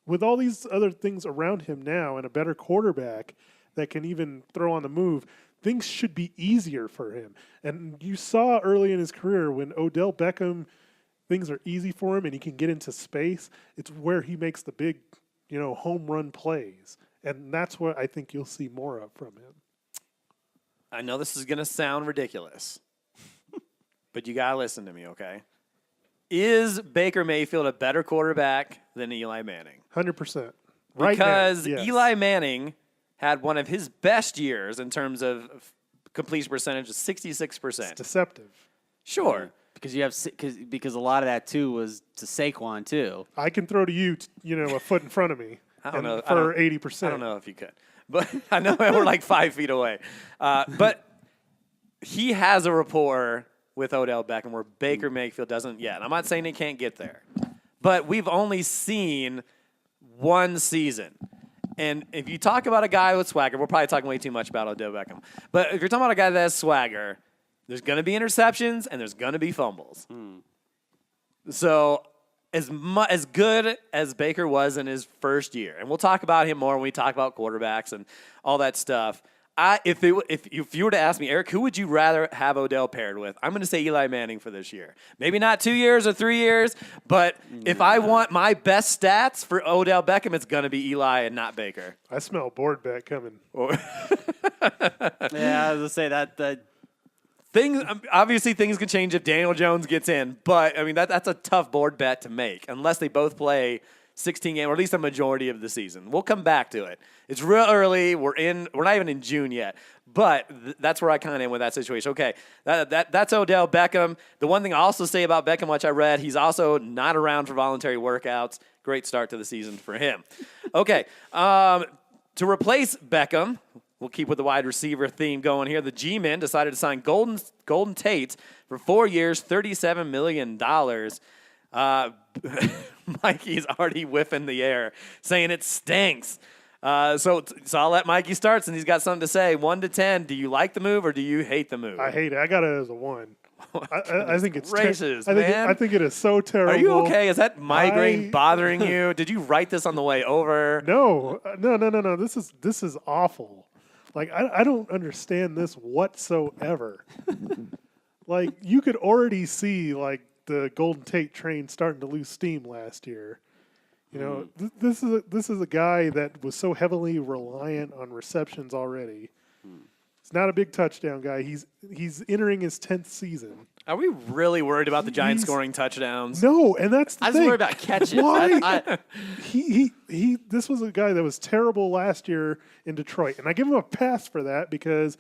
With all these other things around him now and a better quarterback that can even throw on the move, things should be easier for him. And you saw early in his career when Odell Beckham, things are easy for him and he can get into space. It's where he makes the big, home run plays. And that's what I think you'll see more of from him. I know this is going to sound ridiculous, but you got to listen to me, okay? Is Baker Mayfield a better quarterback than Eli Manning? 100%. Right Because now, yes. Eli Manning had one of his best years in terms of completion percentage of 66%. It's deceptive. Sure. Because because a lot of that too was to Saquon too. I can throw to you, a foot in front of me I don't know. for 80%. I don't know if you could. But I know we're like 5 feet away. But he has a rapport with Odell Beckham where Baker Mayfield doesn't yet. I'm not saying he can't get there. But we've only seen one season. And if you talk about a guy with swagger, we're probably talking way too much about Odell Beckham. But if you're talking about a guy that has swagger, there's going to be interceptions and there's going to be fumbles. So as good as Baker was in his first year, and we'll talk about him more when we talk about quarterbacks and all that stuff. If you were to ask me, Eric, who would you rather have Odell paired with? I'm going to say Eli Manning for this year. Maybe not 2 years or 3 years, but if I want my best stats for Odell Beckham, it's going to be Eli and not Baker. I smell a board bet coming. Yeah, I was gonna say that. Obviously, things can change if Daniel Jones gets in, but I mean that's a tough board bet to make unless they both play 16 games or at least a majority of the season. We'll come back to it. It's real early. We're not even in June yet, but that's where I kind of am with that situation. Okay, that's Odell Beckham. The one thing I also say about Beckham, which I read, he's also not around for voluntary workouts. Great start to the season for him. Okay, to replace Beckham. We'll keep with the wide receiver theme going here. The G-Men decided to sign Golden Tate for 4 years, $37 million. Mikey's already whiffing the air, saying it stinks. So I'll let Mikey start since he's got something to say. 1 to 10, do you like the move or do you hate the move? I hate it. I got it as a 1. I think it's gracious, I think it is so terrible. Are you okay? Is that migraine bothering you? Did you write this on the way over? No. This is awful. Like I don't understand this whatsoever. Like you could already see like the Golden Tate train starting to lose steam last year. You know, this is a guy that was so heavily reliant on receptions already. He's not a big touchdown guy. He's entering his 10th season. Are we really worried about the Giants scoring touchdowns? No, and that's the I was thing. worried about catches. Why? This was a guy that was terrible last year in Detroit, and I give him a pass for that because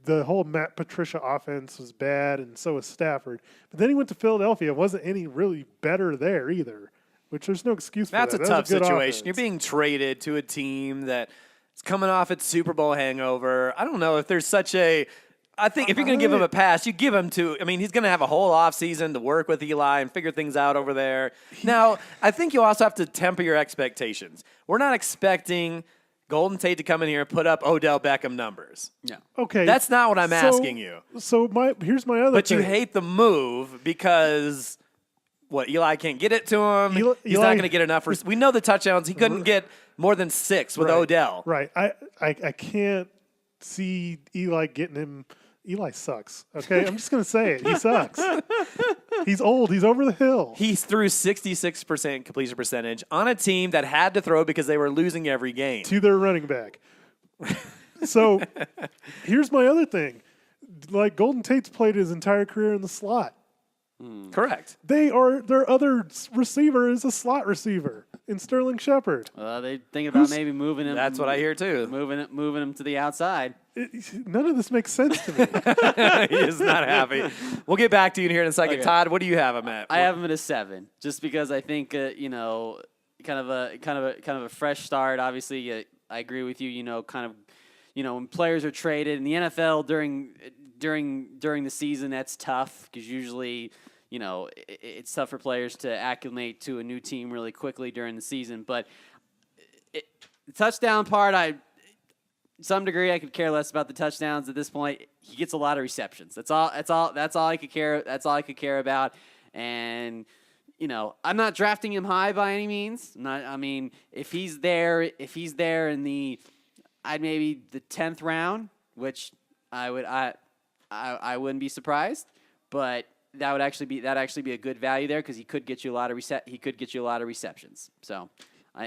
the whole Matt Patricia offense was bad, and so was Stafford. But then he went to Philadelphia. Wasn't any really better there either, which there's no excuse for that. That's a tough good situation. offense. You're being traded to a team that is coming off its Super Bowl hangover. I don't know if there's such a – I think if you're going to give him a pass, you give him to – I mean, he's going to have a whole offseason to work with Eli and figure things out over there. Now, I think you also have to temper your expectations. We're not expecting – Golden Tate to come in here and put up Odell Beckham numbers. No. Okay. That's not what I'm asking you. So here's my other But thing. you hate the move because, Eli can't get it to him. He's not going to get enough. We know the touchdowns. He couldn't get more than 6 with Odell. Right. I can't see Eli getting him. Eli sucks. Okay? I'm just going to say it. He sucks. He's old. He's over the hill. He threw 66% completion percentage on a team that had to throw because they were losing every game. To their running back. So here's my other thing. Like Golden Tate's played his entire career in the slot. Correct. Their other receiver is a slot receiver in Sterling Shepard. They thinking about maybe moving him. That's what I hear too. Moving him to the outside. None of this makes sense to me. He is not happy. We'll get back to you here in a second. Okay. Todd, what do you have him at? I have him at a 7, just because I think kind of a fresh start. Obviously, I agree with you. When players are traded in the NFL during the season, that's tough because usually it's tough for players to acclimate to a new team really quickly during the season. But the touchdown part, to some degree, I could care less about the touchdowns at this point. He gets a lot of receptions. That's all I could care. That's all I could care about. And I'm not drafting him high by any means. If he's there in the, I'd maybe the 10th round, which I wouldn't be surprised. But that would actually be a good value there because he could get you a lot of receptions. So.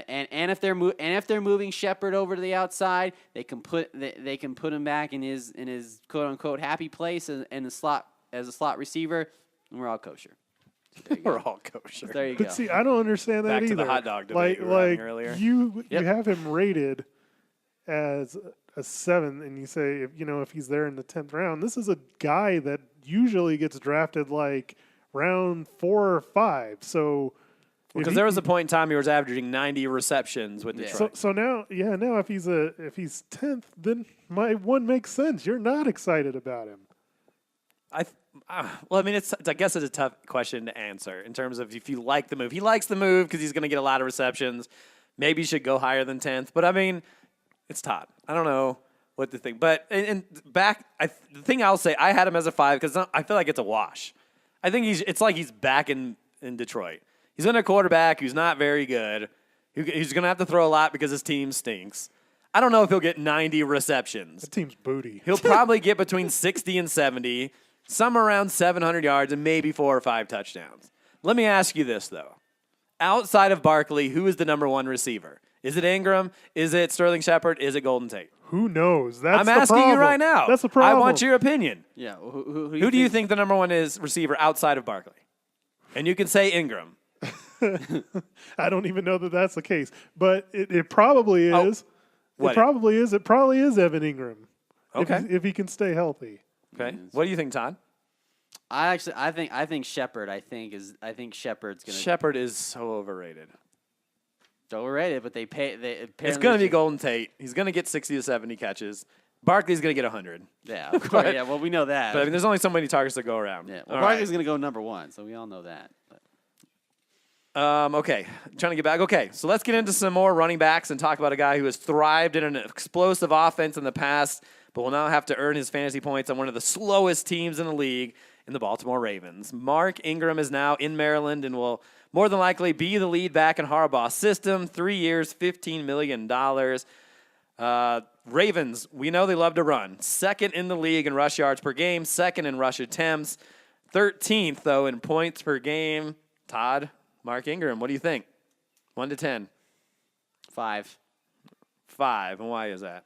And if they're moving Shepard over to the outside, they can put him back in his quote unquote happy place in the slot as a slot receiver, and we're all kosher. We're all kosher. There you go. But see, I don't understand that Back either. to the hot dog debate we were having earlier. You Yep. have him rated as a 7, and you say if he's there in the 10th round, this is a guy that usually gets drafted like round 4 or 5. So. Because there was a point in time he was averaging 90 receptions with Detroit. So now if he's 10th, then my 1 makes sense. You're not excited about him. I guess it's a tough question to answer in terms of if you like the move. He likes the move because he's going to get a lot of receptions. Maybe he should go higher than 10th. But, it's Todd. I don't know what to think. But the thing I'll say, I had him as a 5 because I feel like it's a wash. I think it's like he's back in Detroit. He's in a quarterback who's not very good. He's going to have to throw a lot because his team stinks. I don't know if he'll get 90 receptions. The team's booty. He'll probably get between 60 and 70, some around 700 yards, and maybe 4 or 5 touchdowns. Let me ask you this, though. Outside of Barkley, who is the number 1 receiver? Is it Ingram? Is it Sterling Shepard? Is it Golden Tate? Who knows? That's I'm the asking problem. you right now. That's the problem. I want your opinion. Yeah. Who do you think the number 1 receiver outside of Barkley? And you can say Ingram. I don't even know that that's the case, but it probably is. What? It probably is. It probably is Evan Ingram. Okay. If he can stay healthy. Okay. What do you think, Todd? I think Shepard. I think Shepard's gonna. Shepard is so overrated. It's overrated, but It's going to be Golden Tate. He's going to get 60 to 70 catches. Barkley's going to get 100. Yeah, of course. Yeah, well, we know that. But, there's only so many targets to go around. Yeah, well, Barkley's going to go number 1, so we all know that. Barkley's going to go number 1, so we all know that. So we all know that. Yeah, well, Barkley's going to go number 1, so we all know that. Yeah, well, Barkley's going to go number 1, so we all know that. Okay, trying to get back. Okay, so let's get into some more running backs and talk about a guy who has thrived in an explosive offense in the past, but will now have to earn his fantasy points on one of the slowest teams in the league, in the Baltimore Ravens. Mark Ingram is now in Maryland and will more than likely be the lead back in Harbaugh's system. 3 years, $15 million. Ravens, we know they love to run. Second in the league in rush yards per game, second in rush attempts, 13th, though, in points per game. Todd, Mark Ingram, what do you think? 1 to 10. 5. 5, and why is that?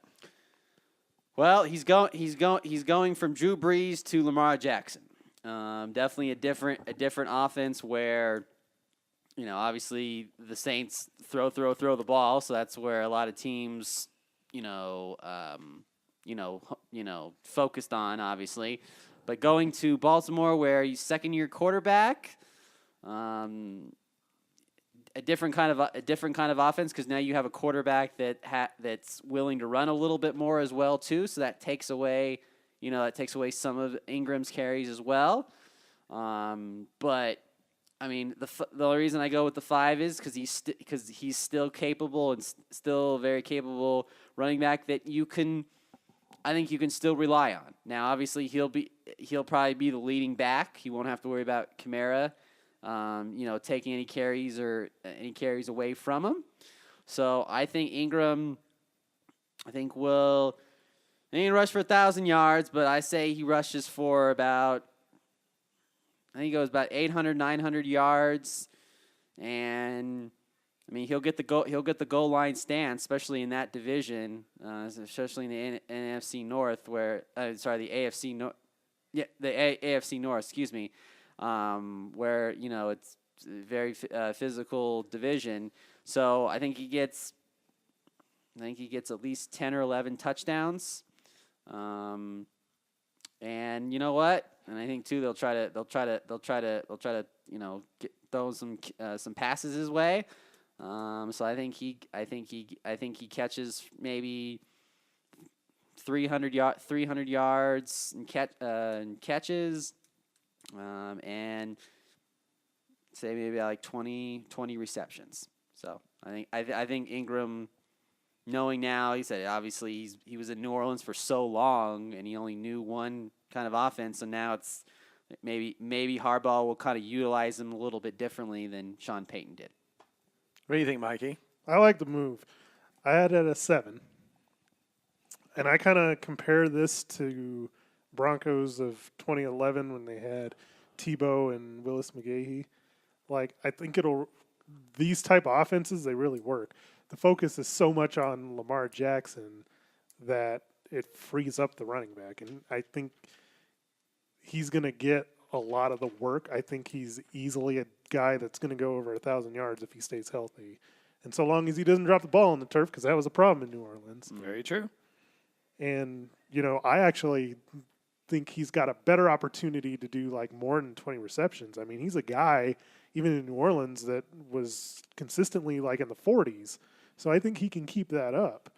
Well, he's going from Drew Brees to Lamar Jackson. Definitely a different offense where, obviously the Saints throw the ball, so that's where a lot of teams, focused on, obviously. But going to Baltimore, where he's second-year quarterback, a different kind of offense, because now you have a quarterback that's willing to run a little bit more as well too. So that takes away some of Ingram's carries as well. But I mean, the only reason I go with the 5 is because he's still capable and still very capable running back that I think you can still rely on. Now, obviously, he'll probably be the leading back. He won't have to worry about Kamara, taking any carries away from him. So I think Ingram, will rush for 1,000 yards, but I say he rushes for about, I think he goes about 800, 900 yards, and I mean he'll get the goal line stance, especially in that division, especially in the NFC North, where the AFC North, AFC North, excuse me, where it's a very physical division. So I think he gets at least 10 or 11 touchdowns. And you know what? And I think too they'll try to throw some passes his way. So I think he catches maybe 300 yards and catches, and say maybe like 20 receptions. So I think Ingram, knowing now, he said obviously he was in New Orleans for so long and he only knew one kind of offense, and now it's maybe Harbaugh will kind of utilize him a little bit differently than Sean Payton did. What do you think, Mikey? I like the move. I had it at a 7. And I kind of compare this to Broncos of 2011 when they had Tebow and Willis McGahee. Like, I think these type of offenses, they really work. The focus is so much on Lamar Jackson that it frees up the running back. And I think he's going to get a lot of the work. I think he's easily a guy that's going to go over 1,000 yards if he stays healthy. And so long as he doesn't drop the ball on the turf, because that was a problem in New Orleans. Very true. And, I actually think he's got a better opportunity to do like more than 20 receptions. I mean, he's a guy, even in New Orleans, that was consistently like in the 40s. So I think he can keep that up.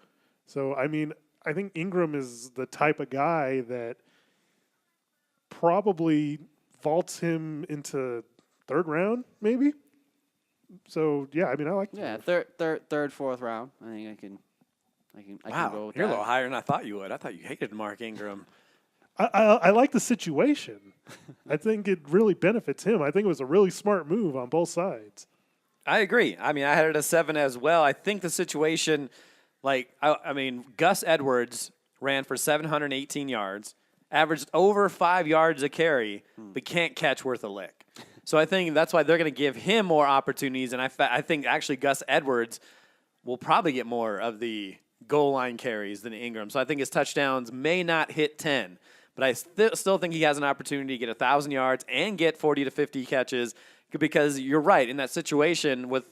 So, I mean, I think Ingram is the type of guy that probably vaults him into third round, maybe. So, yeah, I mean, I like that. Third, fourth round. I think I can go with you're that. a little higher than I thought you would. I thought you hated Mark Ingram. I like the situation. I think it really benefits him. I think it was a really smart move on both sides. I agree. I mean, I had it a 7 as well. I think the situation, Gus Edwards ran for 718 yards, averaged over 5 yards a carry, but can't catch worth a lick. So I think that's why they're going to give him more opportunities, and I think actually Gus Edwards will probably get more of the goal line carries than Ingram. So I think his touchdowns may not hit 10, but I still think he has an opportunity to get 1,000 yards and get 40 to 50 catches, because you're right, in that situation with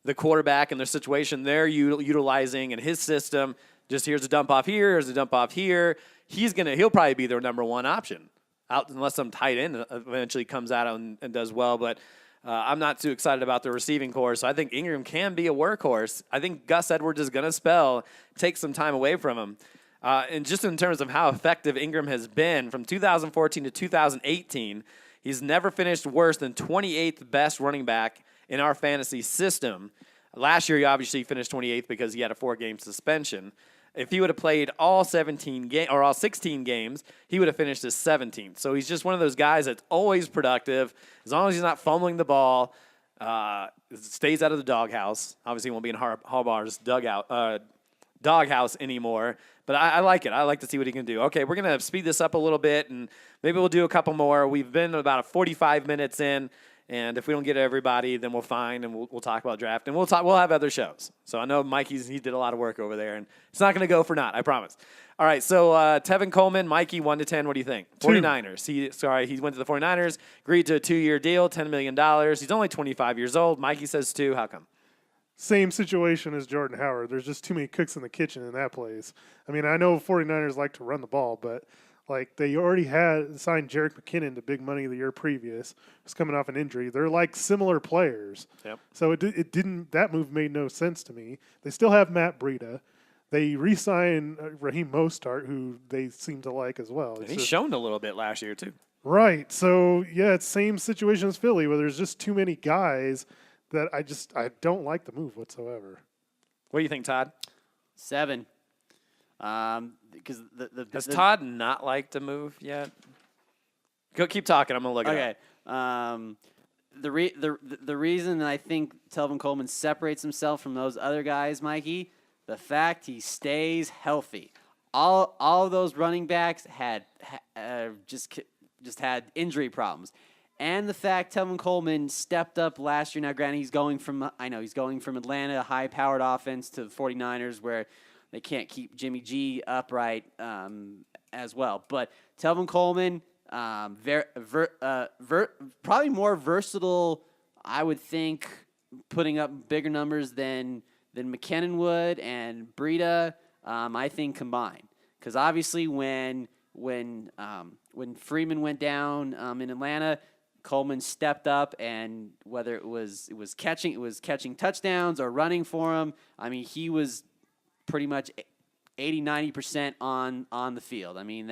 the quarterback and their situation they're utilizing in his system, just here's a dump off here, here's a dump off here, he'll probably be their number one option, unless some tight end eventually comes out and does well. But I'm not too excited about the receiving corps, so I think Ingram can be a workhorse. I think Gus Edwards is going to take some time away from him. And just in terms of how effective Ingram has been from 2014 to 2018, he's never finished worse than 28th best running back in our fantasy system. Last year, he obviously finished 28th because he had a 4-game suspension. If he would have played all 17 or all 16 games, he would have finished as 17th. So he's just one of those guys that's always productive. As long as he's not fumbling the ball, stays out of the doghouse. Obviously, he won't be in Harbaugh's doghouse anymore. But I like it. I like to see what he can do. Okay, we're going to speed this up a little bit, and maybe we'll do a couple more. We've been about 45 minutes in, and if we don't get everybody, then we'll find, and we'll talk about draft, and we'll have other shows. So I know Mikey's he did a lot of work over there, and it's not going to go for naught, I promise. All right, so Tevin Coleman, Mikey, 1 to 10. What do you think? 49ers. He went to the 49ers, agreed to a 2-year deal, $10 million. He's only 25 years old. Mikey says 2. How come? Same situation as Jordan Howard. There's just too many cooks in the kitchen in that place. I mean, I know 49ers like to run the ball, but like they already had signed Jerick McKinnon to big money the year previous. Who's coming off an injury. They're like similar players. Yep. So it didn't. That move made no sense to me. They still have Matt Breida. They re-signed Raheem Mostert, who they seem to like as well. He's shown a little bit last year too. Right. So yeah, it's same situation as Philly, where there's just too many guys that I don't like the move whatsoever. What do you think, Todd? 7. Because Has Todd not liked the move yet? Go keep talking. I'm gonna look it up. The reason that I think Tevin Coleman separates himself from those other guys, Mikey, the fact he stays healthy. All of those running backs had just had injury problems. And the fact Tevin Coleman stepped up last year. Now, granted, he's going from Atlanta, a high-powered offense, to the 49ers, where they can't keep Jimmy G upright as well. But Tevin Coleman, probably more versatile, I would think, putting up bigger numbers than McKinnon would and Breida, I think, combined. Because obviously when Freeman went down in Atlanta, Coleman stepped up, and whether it was catching touchdowns or running for him, I mean, he was pretty much 80-90% on the field. I mean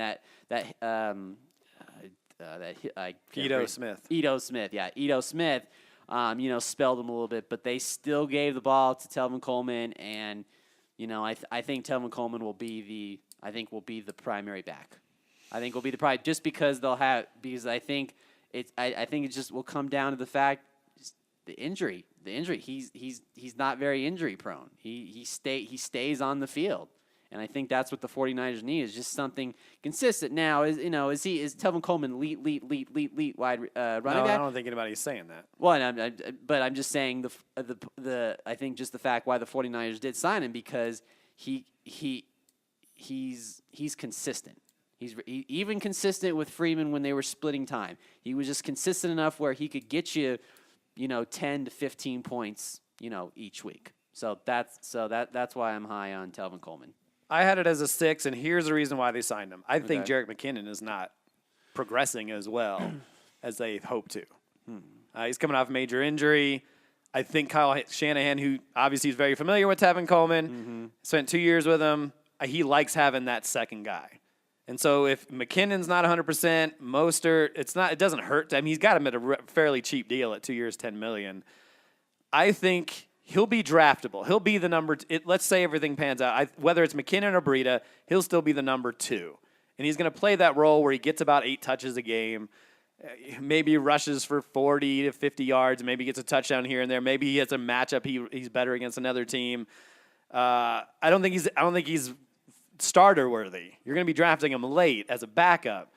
Ito Smith, spelled him a little bit, but they still gave the ball to Tevin Coleman, and I think Tevin Coleman will be the primary back. I think will be the primary just because I think it just will come down to the fact the injury. He's not very injury prone. He stays on the field. And I think that's what the 49ers need is just something consistent. Now, is Tevin Coleman elite wide running back? I don't think anybody's saying that. Well, but I'm just saying I think just the fact why the 49ers did sign him, because he's consistent. He's even consistent with Freeman when they were splitting time. He was just consistent enough where he could get you, 10 to 15 points, each week. So that's why I'm high on Tevin Coleman. I had it as a 6, and here's the reason why they signed him. I think Jerick McKinnon is not progressing as well as they hope to. He's coming off a major injury. I think Kyle Shanahan, who obviously is very familiar with Tevin Coleman, spent 2 years with him. He likes having that second guy. And so if McKinnon's not 100%, Mostert, it doesn't hurt. I mean, he's got him at a fairly cheap deal at 2 years, $10 million. I think he'll be draftable. He'll be the number. Let's say everything pans out. Whether it's McKinnon or Breida, he'll still be the number 2. And he's going to play that role where he gets about 8 touches a game. Maybe rushes for 40 to 50 yards. Maybe gets a touchdown here and there. Maybe he has a matchup. He's better against another team. I don't think he's starter worthy. You're going to be drafting him late as a backup.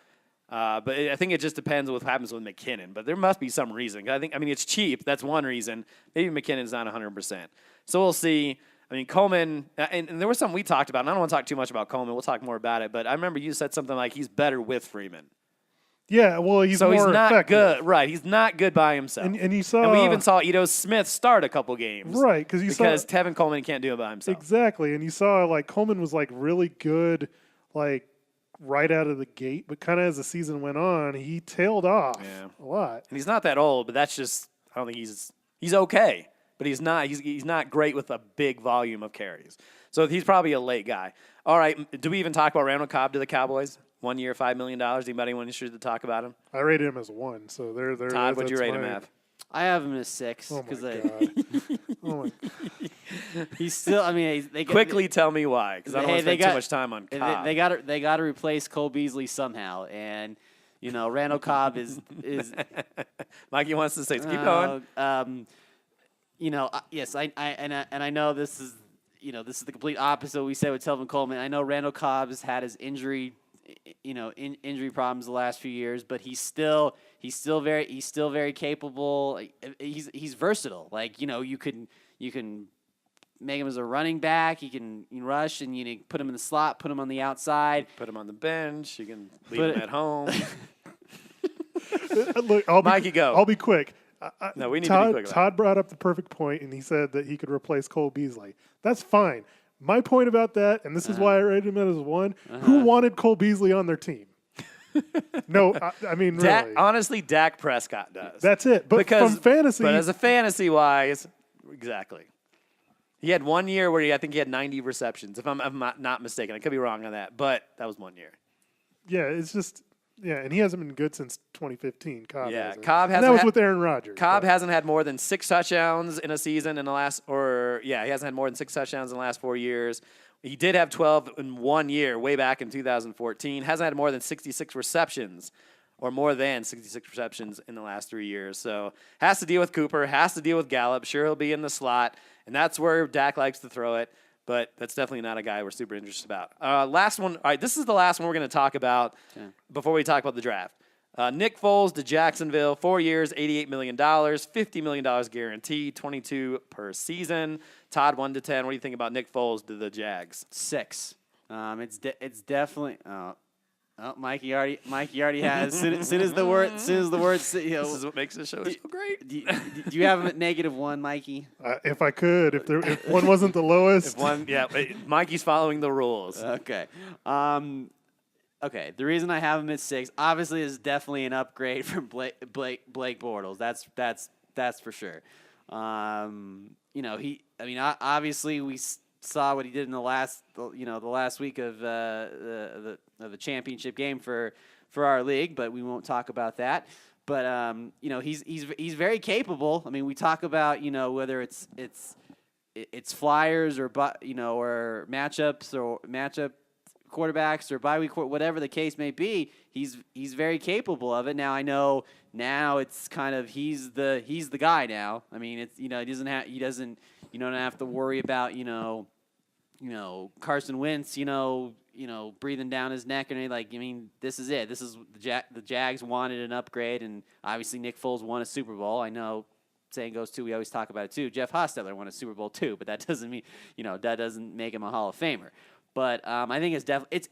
But I think it just depends on what happens with McKinnon. But there must be some reason. I mean, it's cheap. That's one reason. Maybe McKinnon's not 100%. So we'll see. I mean, Coleman, and there was something we talked about, and I don't want to talk too much about Coleman. We'll talk more about it. But I remember you said something like he's better with Freeman. Yeah, well, he's not effective. Good. Right, he's not good by himself. And you saw, and we even saw Ito Smith start a couple games. Right, because Tevin Coleman can't do it by himself. Exactly, and you saw Coleman was really good right out of the gate, but kind of as the season went on, he tailed off a lot. And he's not that old, but that's just I don't think he's okay, but he's not great with a big volume of carries. So he's probably a late guy. All right, do we even talk about Randall Cobb to the Cowboys? 1 year, $5 million. Anybody want to talk about him? I rated him as 1. So they're Todd, what'd you rate him at? I have him as 6 Oh because my god. Oh my. he's still. I mean, they Quickly tell me why, because I don't want to spend too much time on Cobb. They got to replace Cole Beasley somehow, and Randall Cobb is Mikey wants to say, keep going. Yes, I know this is this is the complete opposite of what we said with Telvin Coleman. I know Randall Cobb has had his injury problems the last few years, but he's still very capable. He's versatile. Like you can make him as a running back. You can rush and put him in the slot, put him on the outside, put him on the bench. You can leave him at home. Look, Mikey, go. I'll be quick. No, we need to be quick. Todd brought up the perfect point, and he said that he could replace Cole Beasley. That's fine. My point about that, and this is why I rated him as 1, who wanted Cole Beasley on their team? No, I mean, really. Honestly, Dak Prescott does. That's it. But from fantasy. But as a fantasy-wise, exactly. He had 1 year where I think he had 90 receptions, if I'm not mistaken. I could be wrong on that, but that was 1 year. Yeah, it's just... Yeah, and he hasn't been good since 2015. Cobb hasn't. Cobb hasn't. And that was with Aaron Rodgers. Cobb hasn't had more than 6 touchdowns in a season in the last, he hasn't had more than 6 touchdowns in the last 4 years. He did have 12 in 1 year, way back in 2014. Hasn't had more than 66 receptions, or more than 66 receptions in the last 3 years. So has to deal with Cooper, has to deal with Gallup. Sure, he'll be in the slot, and that's where Dak likes to throw it. But that's definitely not a guy we're super interested about. Last one. All right, this is the last one we're going to talk about before we talk about the draft. Nick Foles to Jacksonville, 4 years, $88 million, $50 million guaranteed, 22 per season. Todd, 1 to 10. What do you think about Nick Foles to the Jags? 6. It's definitely. Mikey already has. As soon as the word. This is what makes the show so great. Do you have him at -1, Mikey? If I could, if one wasn't the lowest. Mikey's following the rules. Okay. Okay. The reason I have him at 6, obviously, is definitely an upgrade from Blake Bortles. That's for sure. Obviously we saw what he did in the last week of the championship game for our league, but we won't talk about that. But he's very capable. I mean, we talk about whether it's flyers or or matchups or matchup quarterbacks or bye week, whatever the case may be. He's very capable of it. Now I know it's kind of he's the guy now. I mean, it's you don't have to worry about Carson Wentz, breathing down his neck and anything. I mean, this is it. This is the Jags wanted an upgrade, and obviously Nick Foles won a Super Bowl. I know, saying goes too. We always talk about it too. Jeff Hostetler won a Super Bowl too, but that doesn't mean that doesn't make him a Hall of Famer. But I think it's definitely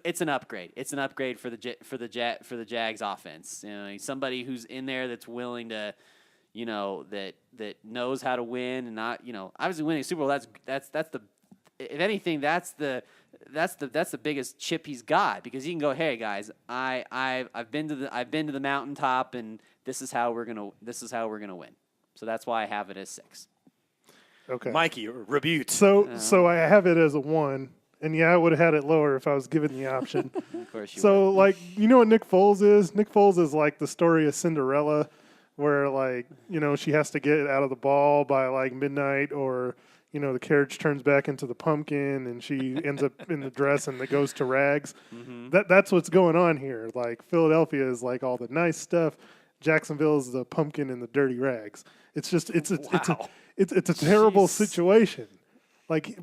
it's an upgrade. It's an upgrade for the Jags offense. Somebody who's in there that's willing to, that knows how to win and not obviously winning a Super Bowl. That's the if anything, that's the biggest chip he's got, because he can go, hey guys, I've been to the mountaintop, and this is how we're gonna win. So that's why I have it as 6. Okay, Mikey, rebuke. So I have it as a 1, and I would have had it lower if I was given the option. Of course you So would. what Nick Foles is? Nick Foles is like the story of Cinderella, where she has to get out of the ball by midnight, or the carriage turns back into the pumpkin and she ends up in the dress and it goes to rags. Mm-hmm. That's what's going on here. Philadelphia is all the nice stuff. Jacksonville is the pumpkin and the dirty rags. It's just it's a terrible situation.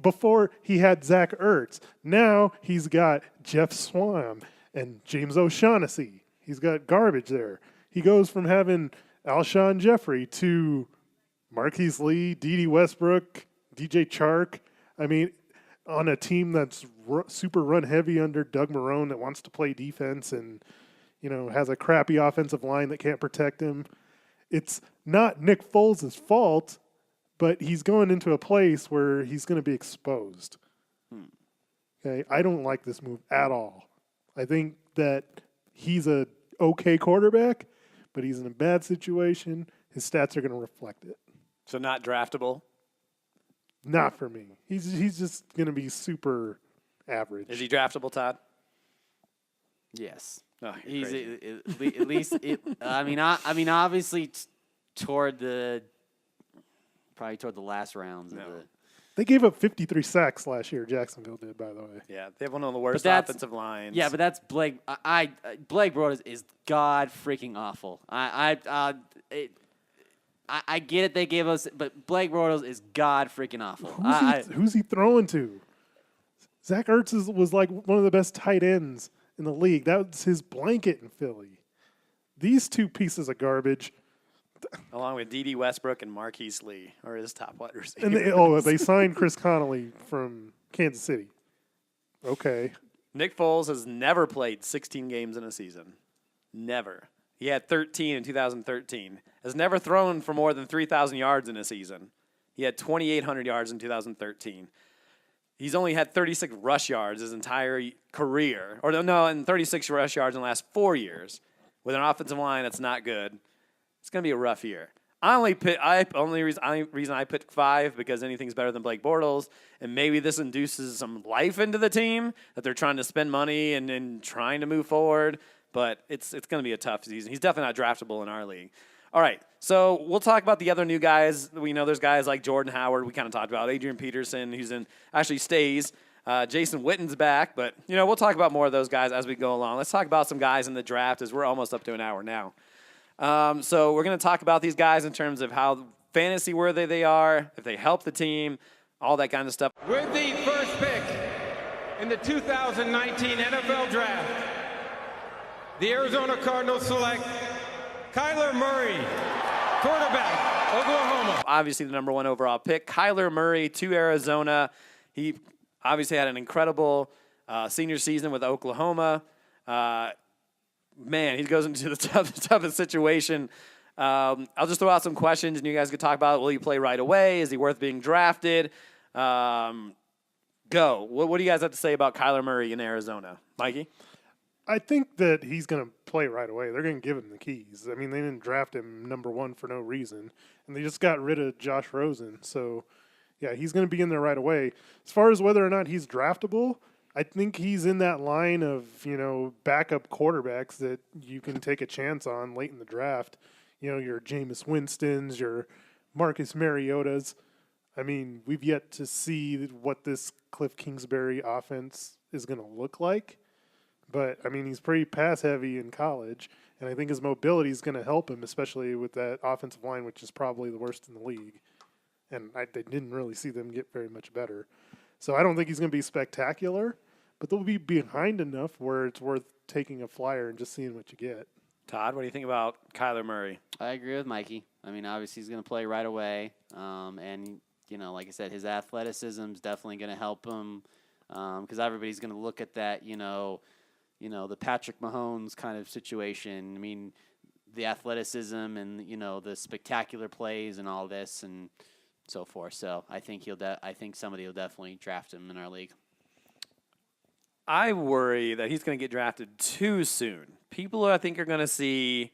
Before he had Zach Ertz, now he's got Jeff Swan and James O'Shaughnessy. He's got garbage there. He goes from having Alshon Jeffrey to Marquise Lee, Dede Westbrook, DJ Chark. I mean, on a team that's super run heavy under Doug Marrone that wants to play defense and, has a crappy offensive line that can't protect him. It's not Nick Foles' fault, but he's going into a place where he's going to be exposed. Okay, I don't like this move at all. I think that he's a okay quarterback, but he's in a bad situation. His stats are going to reflect it. So not draftable? Not for me. He's just going to be super average. Is he draftable, Todd? Yes. Oh, he's at least. I mean, obviously, toward the last rounds of the. They gave up 53 sacks last year. Jacksonville did, by the way. Yeah, they have one of the worst that's- offensive lines. Yeah, but that's Blake. Blake Bortles is god freaking awful. I get it. They gave us, but Blake Bortles is god freaking awful. Who's he throwing to? Zach Ertz was like one of the best tight ends in the league. That was his blanket in Philly. These two pieces of garbage. Along with D.D. Westbrook and Marquise Lee are his top wide receivers. And they signed Chris Connolly from Kansas City. Okay. Nick Foles has never played 16 games in a season. Never. He had 13 in 2013. Has never thrown for more than 3,000 yards in a season. He had 2,800 yards in 2013. He's only had 36 rush yards his entire career. And 36 rush yards in the last 4 years. With an offensive line that's not good. It's going to be a rough year. Only reason I picked 5 because anything's better than Blake Bortles, and maybe this induces some life into the team that they're trying to spend money and trying to move forward. But it's going to be a tough season. He's definitely not draftable in our league. All right, so we'll talk about the other new guys. We know there's guys like Jordan Howard. We kind of talked about Adrian Peterson, who's actually stays. Jason Witten's back, but we'll talk about more of those guys as we go along. Let's talk about some guys in the draft as we're almost up to an hour now. So we're going to talk about these guys in terms of how fantasy worthy they are, if they help the team, all that kind of stuff. With the first pick in the 2019 NFL Draft, the Arizona Cardinals select Kyler Murray, quarterback, Oklahoma. Obviously the number 1 overall pick, Kyler Murray to Arizona. He obviously had an incredible senior season with Oklahoma. Man, he goes into the toughest situation. I'll just throw out some questions, and you guys can talk about it. Will he play right away? Is he worth being drafted? Go. What do you guys have to say about Kyler Murray in Arizona? Mikey? I think that he's going to play right away. They're going to give him the keys. I mean, they didn't draft him number 1 for no reason, and they just got rid of Josh Rosen. So, yeah, he's going to be in there right away. As far as whether or not he's draftable, I think he's in that line of, backup quarterbacks that you can take a chance on late in the draft. Your Jameis Winstons, your Marcus Mariotas. I mean, we've yet to see what this Cliff Kingsbury offense is going to look like. But, I mean, he's pretty pass-heavy in college, and I think his mobility is going to help him, especially with that offensive line, which is probably the worst in the league. And I didn't really see them get very much better. So I don't think he's going to be spectacular, but they'll be behind enough where it's worth taking a flyer and just seeing what you get. Todd, what do you think about Kyler Murray? I agree with Mikey. I mean, obviously he's going to play right away, and like I said, his athleticism is definitely going to help him because everybody's going to look at that, the Patrick Mahomes kind of situation. I mean, the athleticism and the spectacular plays and all this and so forth. So I think somebody will definitely draft him in our league. I worry that he's going to get drafted too soon. People, I think, are going to see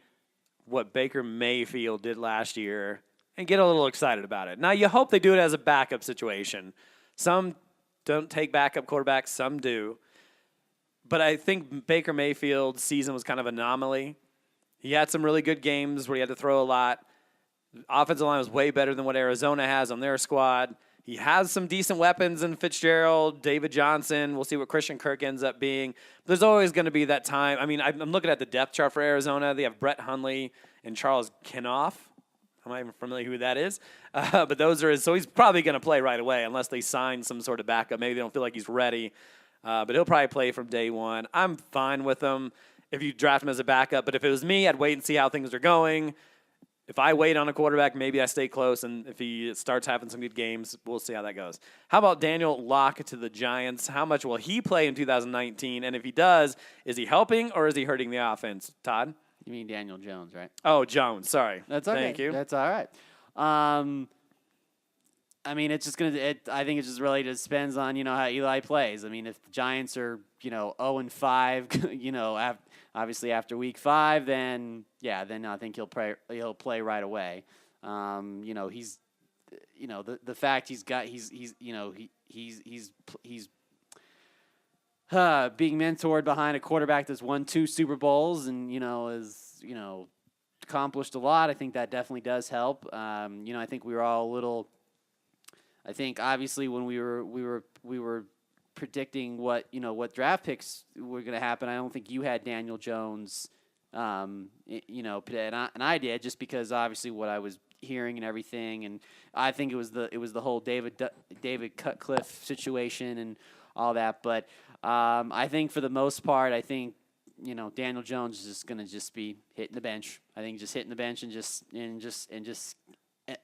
what Baker Mayfield did last year and get a little excited about it. Now, you hope they do it as a backup situation. Some don't take backup quarterbacks, some do. But I think Baker Mayfield's season was kind of an anomaly. He had some really good games where he had to throw a lot. The offensive line was way better than what Arizona has on their squad. He has some decent weapons in Fitzgerald, David Johnson. We'll see what Christian Kirk ends up being. There's always going to be that time. I mean, I'm looking at the depth chart for Arizona. They have Brett Hundley and Charles Kinoff. I'm not even familiar who that is. But those are his. So he's probably going to play right away unless they sign some sort of backup. Maybe they don't feel like he's ready. But he'll probably play from day one. I'm fine with him if you draft him as a backup. But if it was me, I'd wait and see how things are going. If I wait on a quarterback, maybe I stay close, and if he starts having some good games, we'll see how that goes. How about Daniel Locke to the Giants? How much will he play in 2019? And if he does, is he helping or is he hurting the offense? Todd? You mean Daniel Jones, right? Oh, Jones. Sorry. That's okay. Thank you. That's all right. I mean, it's just I think it just really just depends on how Eli plays. I mean, if the Giants are 0-5, obviously after week 5, then I think he'll play right away. He's the fact he's being mentored behind a quarterback that's won 2 Super Bowls and is accomplished a lot. I think that definitely does help. I think we were all a little. I think obviously when we were predicting what draft picks were going to happen, I don't think you had Daniel Jones. And I did, just because obviously what I was hearing and everything, and I think it was the whole David Cutcliffe situation and all that. But I think for the most part, I think Daniel Jones is just going to just be hitting the bench. I think just hitting the bench and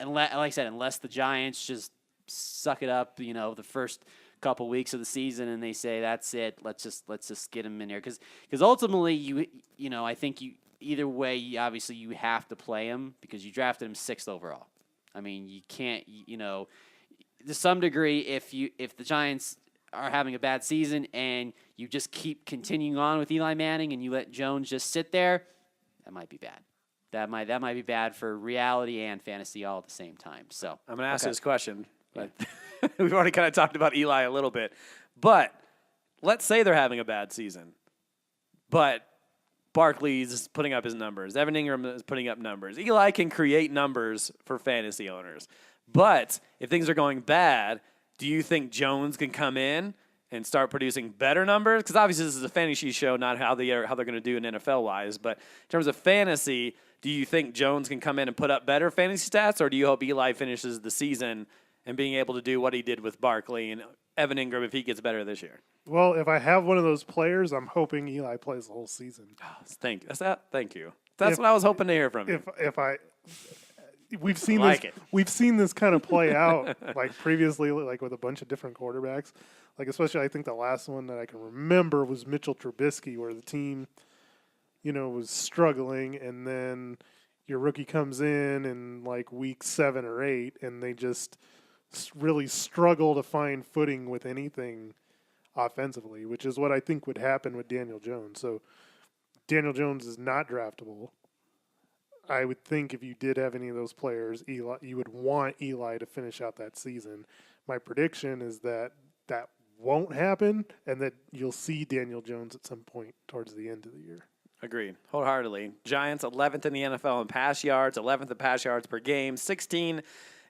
like I said, unless the Giants just suck it up, the first couple weeks of the season, and they say that's it. Let's just get him in there, because ultimately I think either way, obviously you have to play him because you drafted him 6th overall. I mean, you can't to some degree, if the Giants are having a bad season and you just keep continuing on with Eli Manning and you let Jones just sit there, that might be bad. That might be bad for reality and fantasy all at the same time. So I'm going to ask you this question. But we've already kind of talked about Eli a little bit. But let's say they're having a bad season. But Barkley's putting up his numbers. Evan Ingram is putting up numbers. Eli can create numbers for fantasy owners. But if things are going bad, do you think Jones can come in and start producing better numbers? Because obviously this is a fantasy show, not how they're going to do in NFL-wise. But in terms of fantasy, do you think Jones can come in and put up better fantasy stats, or do you hope Eli finishes the season and being able to do what he did with Barkley and Evan Ingram if he gets better this year? Well, if I have one of those players, I'm hoping Eli plays the whole season. Thank you. That's what I was hoping to hear from you. We've seen this kind of play out like previously, like with a bunch of different quarterbacks. Like especially, I think the last one that I can remember was Mitchell Trubisky, where the team, was struggling, and then your rookie comes in like week 7 or 8, and they just really struggle to find footing with anything offensively, which is what I think would happen with Daniel Jones. So Daniel Jones is not draftable. I would think if you did have any of those players, Eli, you would want Eli to finish out that season. My prediction is that won't happen, and that you'll see Daniel Jones at some point towards the end of the year. Agreed, wholeheartedly. Giants 11th in the NFL in pass yards, 11th in pass yards per game, 16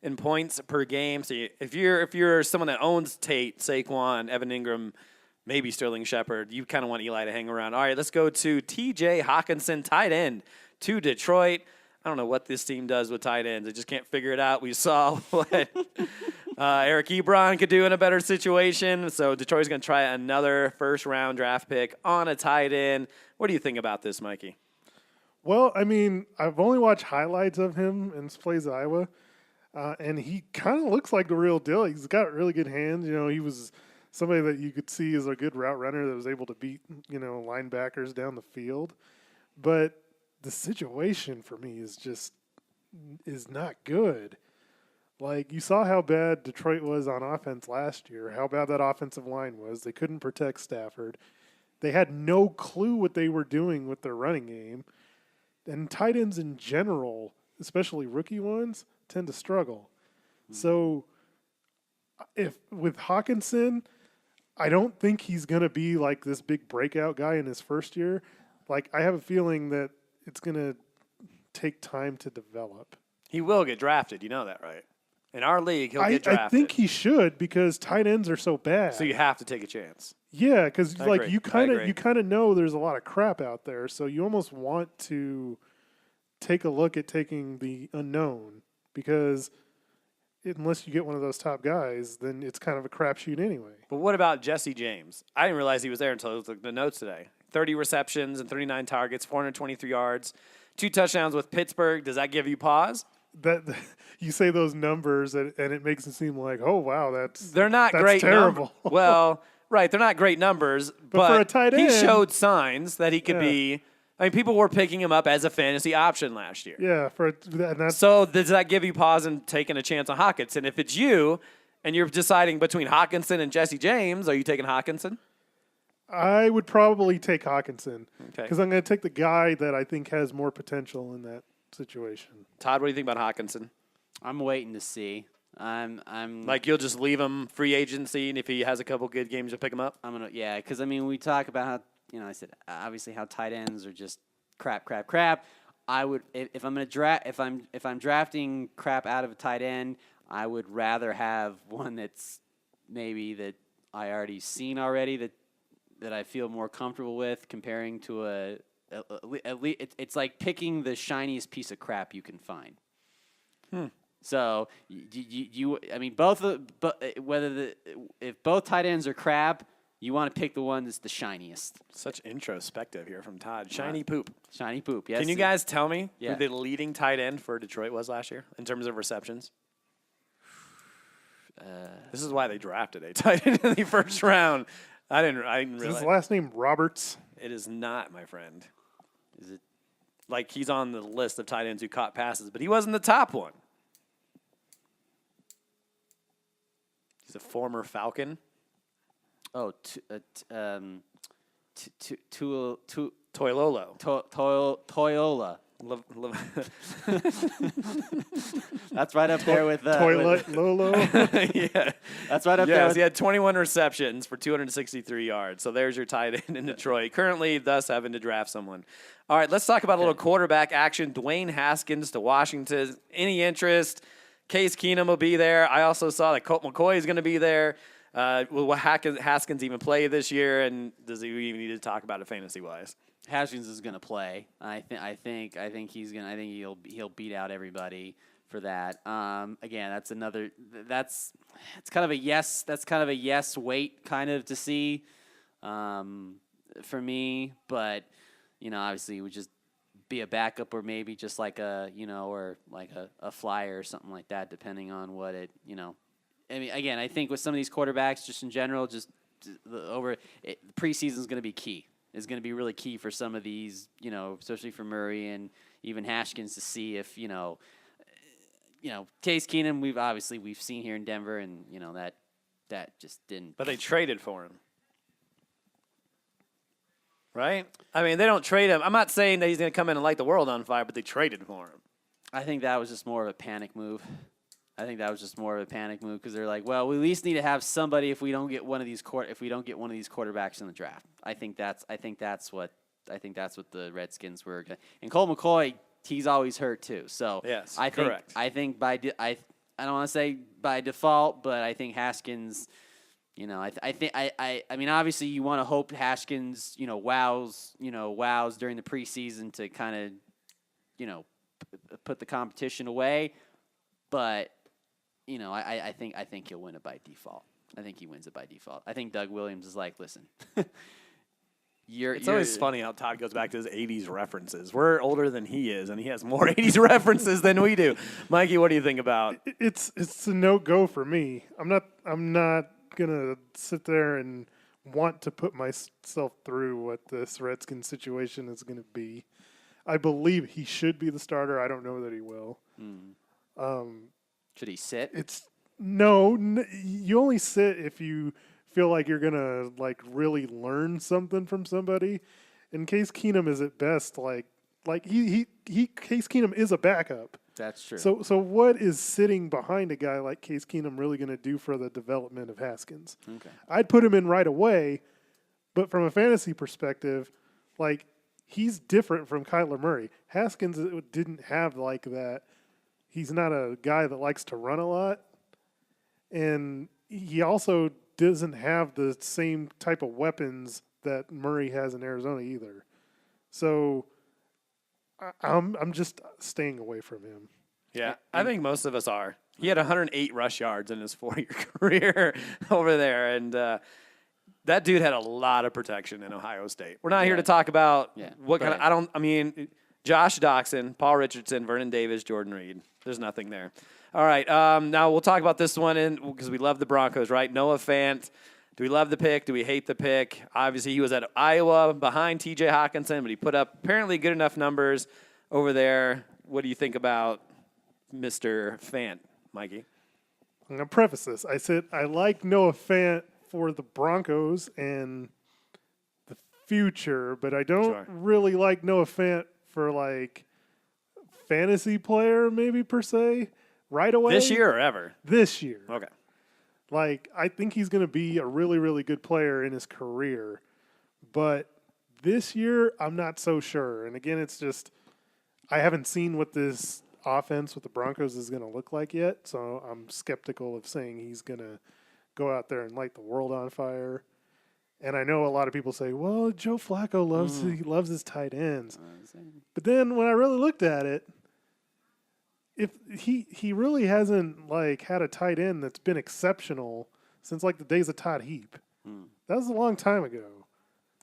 in points per game. So if you're someone that owns Tate, Saquon, Evan Ingram, maybe Sterling Shepard, you kind of want Eli to hang around. All right, let's go to T.J. Hawkinson, tight end, to Detroit. I don't know what this team does with tight ends. I just can't figure it out. We saw what Eric Ebron could do in a better situation. So Detroit's going to try another first-round draft pick on a tight end. What do you think about this, Mikey? Well, I mean, I've only watched highlights of him in his plays at Iowa, and he kind of looks like the real deal. He's got really good hands. He was somebody that you could see as a good route runner that was able to beat, linebackers down the field. But the situation for me is not good. Like, you saw how bad Detroit was on offense last year, how bad that offensive line was. They couldn't protect Stafford. They had no clue what they were doing with their running game. And tight ends in general, especially rookie ones, tend to struggle. So with Hawkinson, I don't think he's going to be like this big breakout guy in his first year. Like, I have a feeling that it's going to take time to develop. He will get drafted. You know that, right? In our league, he'll get drafted. I think he should, because tight ends are so bad. So you have to take a chance. Yeah, because like you kind of know there's a lot of crap out there, so you almost want to take a look at taking the unknown, because unless you get one of those top guys, then it's kind of a crapshoot anyway. But what about Jesse James? I didn't realize he was there until I looked at the notes today. 30 receptions and 39 targets, 423 yards, 2 touchdowns with Pittsburgh. Does that give you pause? That you say those numbers and it makes it seem like, oh wow, they're not great. Terrible. Well, right, they're not great numbers, but for a tight end, he showed signs that he could be. I mean, people were picking him up as a fantasy option last year. Yeah, so does that give you pause in taking a chance on Hawkinson? If it's you and you're deciding between Hawkinson and Jesse James, are you taking Hawkinson? I would probably take Hawkinson, okay, because I'm going to take the guy that I think has more potential in that situation. Todd, what do you think about Hawkinson? I'm waiting to see. I'm like, you'll just leave him free agency, and if he has a couple good games, you'll pick him up. Because I mean, we talk about how I said obviously how tight ends are just crap. I would if I'm gonna draft if I'm drafting crap out of a tight end, I would rather have one that's maybe that I already seen already that I feel more comfortable with comparing to at least it's like picking the shiniest piece of crap you can find. So I mean if both tight ends are crap, you want to pick the one that's the shiniest. Such introspective here from Todd. Shiny poop. Shiny poop. Yes. Can you guys tell me Yeah. who the leading tight end for Detroit was last year in terms of receptions? This is why they drafted a tight end in the first round. I didn't Is realize. his last name Roberts? It is not, my friend. Is it? Like, he's on the list of tight ends who caught passes, but he wasn't the top one. He's a former Falcon. Oh, Toilolo. Toyola. That's right up there with Toilet Lolo. Yeah. That's right up there. Yes, With, he had 21 receptions for 263 yards. So there's your tight end in Detroit. Currently, thus having to draft someone. All right, let's talk about a little quarterback action. Dwayne Haskins to Washington. Any interest? Case Keenum will be there. I also saw that Colt McCoy is going to be there. Will Haskins even play this year? And does he even need to talk about it fantasy-wise? Haskins is going to play. I think he's going. I think he'll beat out everybody for that. Again, that's another. It's kind of a yes. That's kind of a yes. Wait, kind of to see, for me. But obviously, it would just be a backup or maybe just like or like a flyer or something like that, depending on what it. I mean, again, I think with some of these quarterbacks, just in general, preseason is going to be key. Is going to be really key for some of these, especially for Murray and even Haskins to see if, Case Keenum, we've seen here in Denver, and that just didn't. But they traded for him, right? I mean, they don't trade him. I'm not saying that he's going to come in and light the world on fire, but they traded for him. I think that was just more of a panic move. Because they're like, well, we at least need to have somebody if we don't get one of these quarterbacks in the draft. I think that's what the Redskins were. And Colt McCoy, he's always hurt too. So yes, correct. I think I don't want to say by default, but I think Haskins. I mean, obviously you want to hope Haskins, wows during the preseason to kind of, put the competition away, but. I think he'll win it by default. I think he wins it by default. I think Doug Williams is like, listen, it's always funny how Todd goes back to his 80s references. We're older than he is, and he has more 80s references than we do. Mikey, what do you think about? It's a no-go for me. I'm not gonna sit there and want to put myself through what this Redskins situation is going to be. I believe he should be the starter. I don't know that he will. Should he sit? You only sit if you feel like you're gonna really learn something from somebody. And Case Keenum is at best Case Keenum is a backup. That's true. So what is sitting behind a guy like Case Keenum really going to do for the development of Haskins? Okay. I'd put him in right away, but from a fantasy perspective, he's different from Kyler Murray. Haskins didn't have that. He's not a guy that likes to run a lot, and he also doesn't have the same type of weapons that Murray has in Arizona either. So I'm just staying away from him. Yeah, I think most of us are. He had 108 rush yards in his 4-year career over there, and that dude had a lot of protection in Ohio State. We're not here to talk about what kind of Josh Doxson, Paul Richardson, Vernon Davis, Jordan Reed. There's nothing there. All right, now we'll talk about this one because we love the Broncos, right? Noah Fant. Do we love the pick? Do we hate the pick? Obviously, he was at Iowa behind T.J. Hawkinson, but he put up apparently good enough numbers over there. What do you think about Mr. Fant, Mikey? I'm going to preface this. I said I like Noah Fant for the Broncos and the future, but I don't really like Noah Fant for fantasy player maybe per se right away. This year or ever? This year. Okay. I think he's going to be a really, really good player in his career. But this year, I'm not so sure. And again, it's just I haven't seen what this offense with the Broncos is going to look like yet, so I'm skeptical of saying he's going to go out there and light the world on fire. And I know a lot of people say, well, Joe Flacco loves his tight ends. But then when I really looked at it, if he really hasn't like had a tight end that's been exceptional since like the days of Todd Heap. That was a long time ago.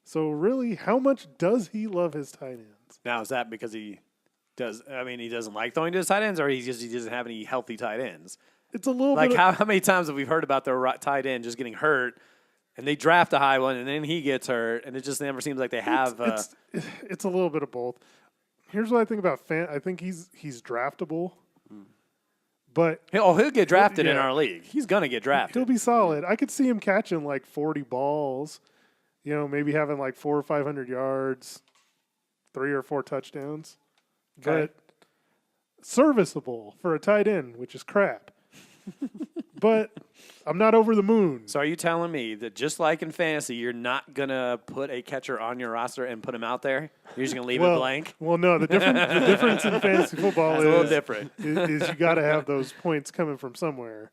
So really, how much does he love his tight ends? Now, is that because he doesn't like throwing to his tight ends, or he doesn't have any healthy tight ends? It's a little like bit how many times have we heard about their tight end just getting hurt, and they draft a high one, and then he gets hurt, and it just never seems like they have. It's a little bit of both. Here's what I think about I think he's draftable, but he'll get drafted in our league. He's gonna get drafted. He'll be solid. I could see him catching like 40 balls, maybe having like 400 or 500 yards, 3 or 4 touchdowns. Okay. But serviceable for a tight end, which is crap. But I'm not over the moon. So are you telling me that just like in fantasy, you're not going to put a catcher on your roster and put him out there? You're just going to leave it blank? Well, no. The difference in fantasy football is a little different. is you got to have those points coming from somewhere.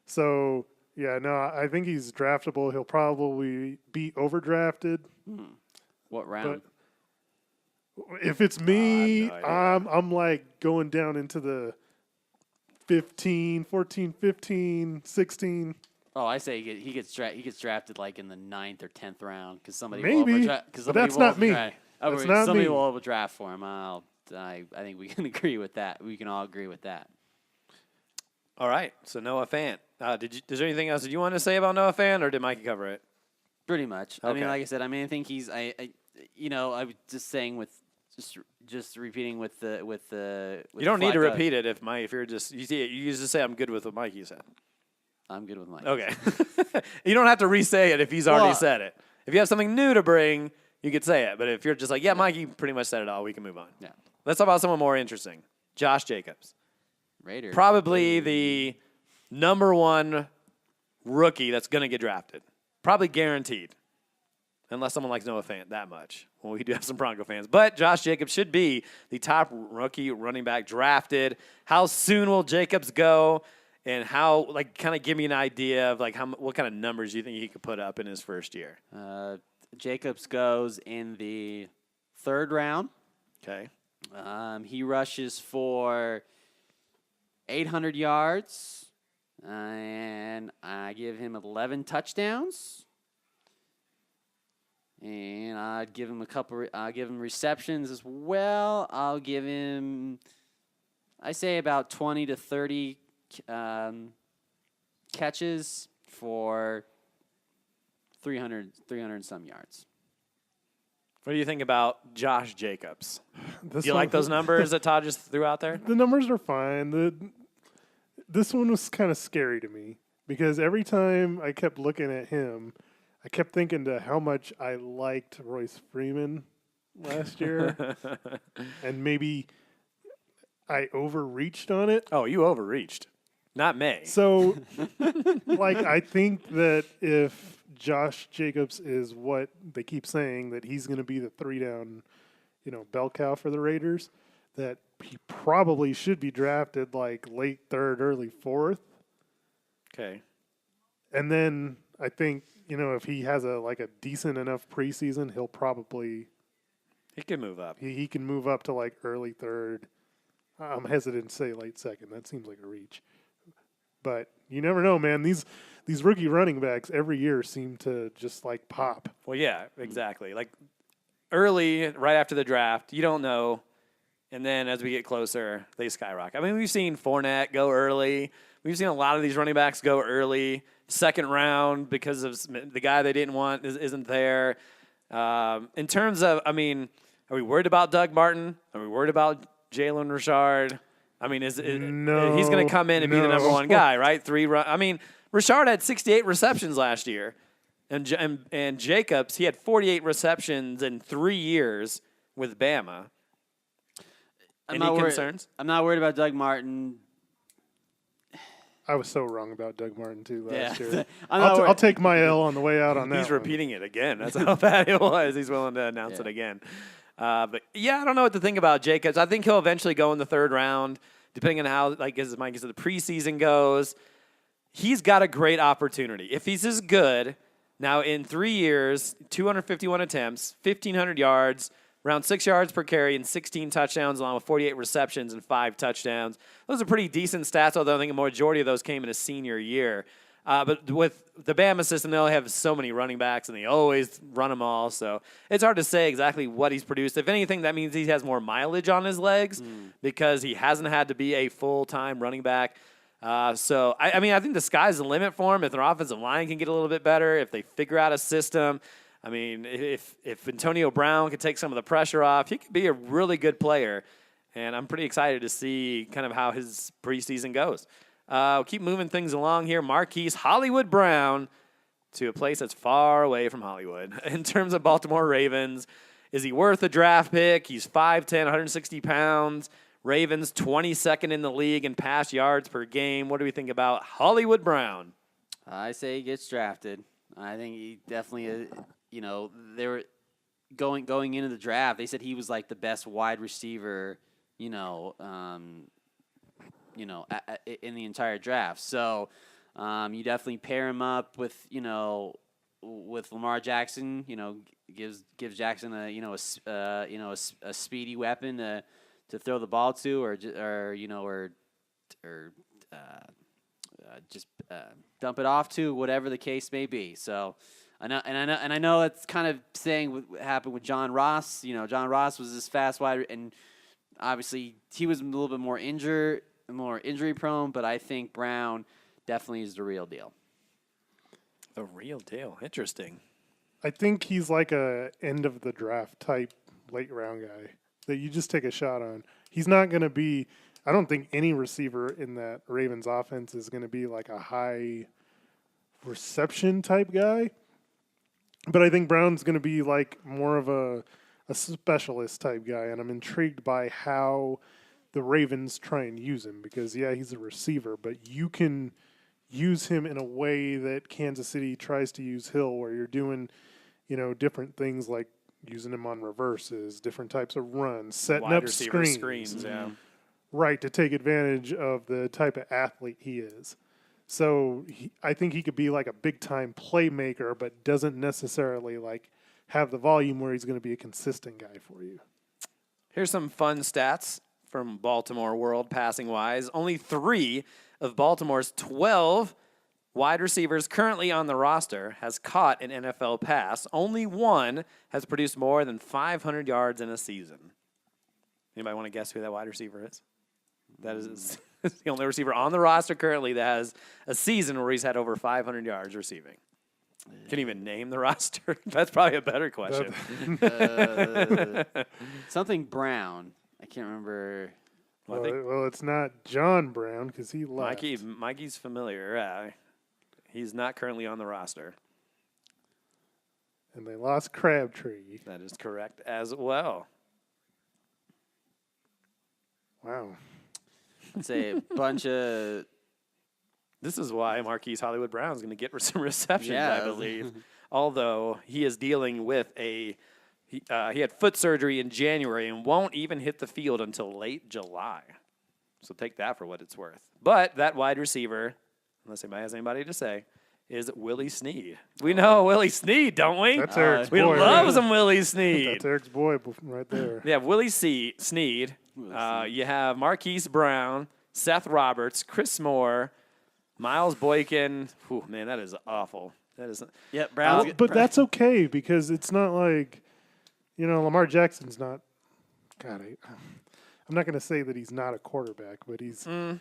So, yeah, no, I think he's draftable. He'll probably be overdrafted. What round? But if it's me, no idea. I'm like going down into the 14, 15, 16. Oh, I say he gets drafted like in the 9th or 10th round because somebody Maybe, but that's not me. That's not somebody me. will overdraft for him. I think we can agree with that. We can all agree with that. All right. So Noah Fant. Is there anything else that you want to say about Noah Fant, or did Mikey cover it? Pretty much. Okay. I mean, like I said, I think he's. I was just saying with. Just repeating with the you don't need to repeat it if you're just you used to say I'm good with what Mikey said. I'm good with Mike. Okay. You don't have to re-say it if he's already said it. If you have something new to bring, you could say it. But if you're just like, Mikey pretty much said it all, we can move on. Yeah. Let's talk about someone more interesting. Josh Jacobs. Raiders. Probably the number 1 rookie that's going to get drafted. Probably guaranteed. Unless someone likes Noah Fant that much. Well, we do have some Bronco fans. But Josh Jacobs should be the top rookie running back drafted. How soon will Jacobs go? And how, kind of give me an idea of, what kind of numbers you think he could put up in his first year? Jacobs goes in the 3rd round. Okay. He rushes for 800 yards. And I give him 11 touchdowns. And I'd give him I'll give him receptions as well. I'll give him, I say about 20 to 30 catches for 300 and some yards. What do you think about Josh Jacobs? Do you like those numbers that Todd just threw out there? The numbers are fine. This one was kind of scary to me because every time I kept looking at him, I kept thinking to how much I liked Royce Freeman last year, and maybe I overreached on it. Oh, you overreached. Not May. So, I think that if Josh Jacobs is what they keep saying, that he's going to be the 3-down, bell cow for the Raiders, that he probably should be drafted late 3rd, early 4th. Okay. And then I think, if he has a decent enough preseason, he'll probably he can move up. He can move up to early 3rd. I'm hesitant to say late 2nd. That seems like a reach. But you never know, man. These rookie running backs every year seem to just pop. Well, yeah, exactly. Early, right after the draft, you don't know. And then as we get closer, they skyrocket. I mean, we've seen Fournette go early. We've seen a lot of these running backs go early, 2nd round, because of the guy they didn't want isn't there. In terms of, are we worried about Doug Martin? Are we worried about Jalen Richard? No, he's going to come in and be the number 1 guy, right? Richard had 68 receptions last year, and Jacobs, he had 48 receptions in 3 years with Bama. Any concerns? I'm not worried about Doug Martin. I was so wrong about Doug Martin too last year. I'll take my L on the way out on that. He's repeating it again. That's how bad it was. He's willing to announce it again. But yeah, I don't know what to think about Jacobs. I think he'll eventually go in the third round, depending on how, like as Mike said, the preseason goes. He's got a great opportunity. If he's as good, now in 3 years, 251 attempts, 1,500 yards, around 6 yards per carry, and 16 touchdowns, along with 48 receptions and 5 touchdowns. Those are pretty decent stats, although I think a majority of those came in his senior year. But with the Bama system, they only have so many running backs, and they always run them all. So it's hard to say exactly what he's produced. If anything, that means he has more mileage on his legs because he hasn't had to be a full-time running back. So, I mean, I think the sky's the limit for him. If their offensive line can get a little bit better, if they figure out a system, I mean, if Antonio Brown could take some of the pressure off, he could be a really good player. And I'm pretty excited to see kind of how his preseason goes. We'll keep moving things along here. Marquise Hollywood Brown to a place that's far away from Hollywood. In terms of Baltimore Ravens, is he worth a draft pick? He's 5'10", 160 pounds. Ravens 22nd in the league in pass yards per game. What do we think about Hollywood Brown? I say he gets drafted. I think he definitely, they were going into the draft. They said he was like the best wide receiver, in the entire draft. So you definitely pair him up with, with Lamar Jackson. Gives Jackson a speedy weapon to throw the ball to, or just dump it off to, whatever the case may be. So, I know that's kind of saying what happened with John Ross. John Ross was this fast wide, and obviously he was a little bit more injury prone. But I think Brown definitely is the real deal. The real deal. Interesting. I think he's like a end of the draft type late round guy that you just take a shot on. He's not going to be, I don't think any receiver in that Ravens offense is going to be like a high reception type guy. But I think Brown's going to be like more of a specialist type guy. And I'm intrigued by how the Ravens try and use him because, yeah, he's a receiver, but you can use him in a way that Kansas City tries to use Hill, where you're doing, different things like using him on reverses, different types of runs, setting Wide up receiver screens. Yeah. Right, to take advantage of the type of athlete he is. So I think he could be like a big-time playmaker, but doesn't necessarily like have the volume where he's going to be a consistent guy for you. Here's some fun stats from Baltimore world passing-wise. Only 3 of Baltimore's 12 wide receivers currently on the roster has caught an NFL pass. Only 1 has produced more than 500 yards in a season. Anybody want to guess who that wide receiver is? That is the only receiver on the roster currently that has a season where he's had over 500 yards receiving. Can you even name the roster? That's probably a better question. Something Brown. I can't remember. Well, it's not John Brown because he left. Mikey's familiar. He's not currently on the roster. And they lost Crabtree. That is correct as well. Wow. It's a bunch of... This is why Marquise Hollywood Brown is going to get some receptions, Yeah. I believe. Although he is dealing with he had foot surgery in January and won't even hit the field until late July. So take that for what it's worth. But that wide receiver, unless anybody has anybody to say, is Willie Snead. We know Willie Snead, don't we? That's Eric's we boy. love right? some Willie Snead. That's Eric's boy right there. Yeah, Willie Snead. You have Marquise Brown, Seth Roberts, Chris Moore, Miles Boykin. Whew, man, that is awful. That is. Yep, Brown's But that's okay because it's not like, Lamar Jackson's not. God, I'm not going to say that he's not a quarterback, but he's. I'm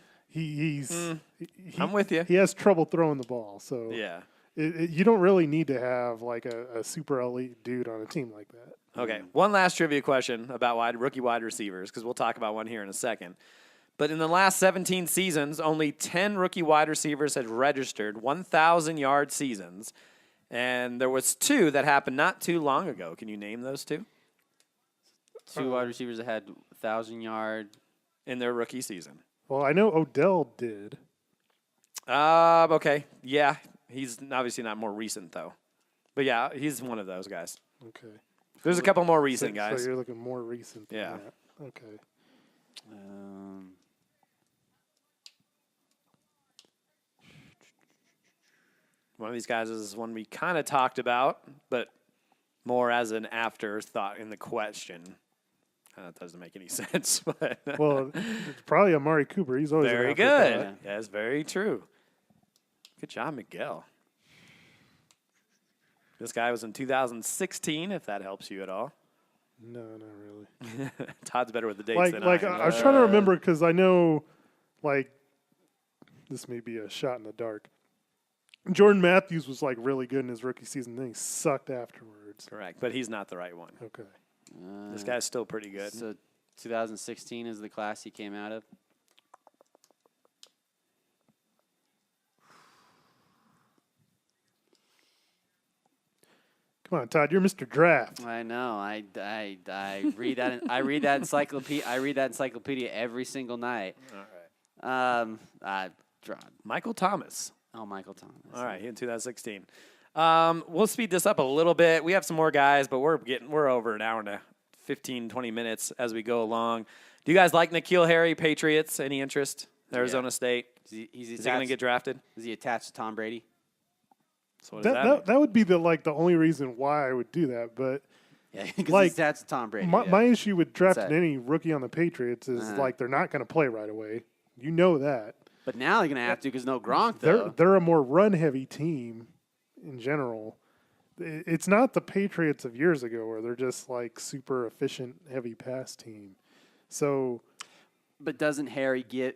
with you. He has trouble throwing the ball, so Yeah. you don't really need to have like a super elite dude on a team like that. Okay, one last trivia question about rookie wide receivers, because we'll talk about one here in a second. But in the last 17 seasons, only 10 rookie wide receivers had registered 1,000-yard seasons, and there was 2 that happened not too long ago. Can you name those 2? 2 wide receivers that had 1,000-yard in their rookie season. Well, I know Odell did. Okay, yeah, he's obviously not more recent though, but yeah, he's one of those guys. Okay. There's a couple more recent guys. So you're looking more recent than Yeah. that. Okay. One of these guys is one we kind of talked about, but more as an afterthought in the question. That doesn't make any sense. But Well, it's probably Amari Cooper. He's always very an good. afterthought. That's very true. Good job, Miguel. This guy was in 2016, if that helps you at all. No, not really. Todd's better with the dates Like, than like I am. I was trying to remember because I know, like, this may be a shot in the dark. Jordan Matthews was like really good in his rookie season. Then he sucked afterwards. Correct, but he's not the right one. Okay. This guy's still pretty good. So 2016 is the class he came out of. Come on, Todd. You're Mr. Draft. I know. I read that. I read that encyclopedia. I read that encyclopedia every single night. All right. I drawn. Michael Thomas. Oh, Michael Thomas. All right, in 2016. We'll speed this up a little bit. We have some more guys, but we're over an hour and 15, 20 minutes as we go along. Do you guys like N'Keal Harry, Patriots? Any interest? Arizona State. Is he going to get drafted? Is he attached to Tom Brady? So what does that mean? That would be the only reason why I would do that. But Yeah, because Like, he's attached to Tom Brady. my issue with drafting that? any rookie on the Patriots is they're not going to play right away. You know that. But now they're going to have to because no Gronk, though. They're a more run heavy team in general. It's not the Patriots of years ago where they're just like super efficient heavy pass team. So But doesn't Harry give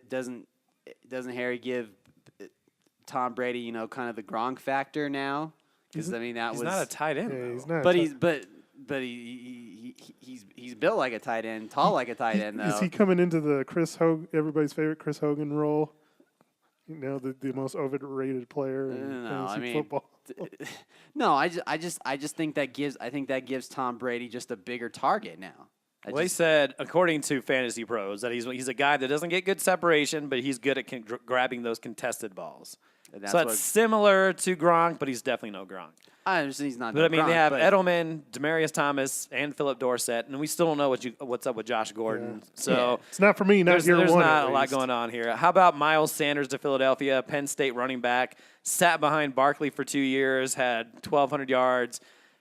Tom Brady, kind of the Gronk factor now? Because I mean He's not a tight end. yeah, though. he's not. but he's built like a tight end, tall like a tight end though. Is he coming into the everybody's favorite Chris Hogan role? The most overrated player in fantasy football. No, I just think that gives Tom Brady just a bigger target now. He said, according to Fantasy Pros, that he's a guy that doesn't get good separation, but he's good at grabbing those contested balls. So that's similar to Gronk, but he's definitely no Gronk. I understand he's not. But I mean, Gronk, they have but Edelman, Demaryius Thomas, and Phillip Dorsett, and we still don't know what's up with Josh Gordon. Yeah. So It's not for me. Not there's year one. not at a lot least. going on here. How about Miles Sanders to Philadelphia, Penn State running back, sat behind Barkley for 2 years, had 1,200 yards,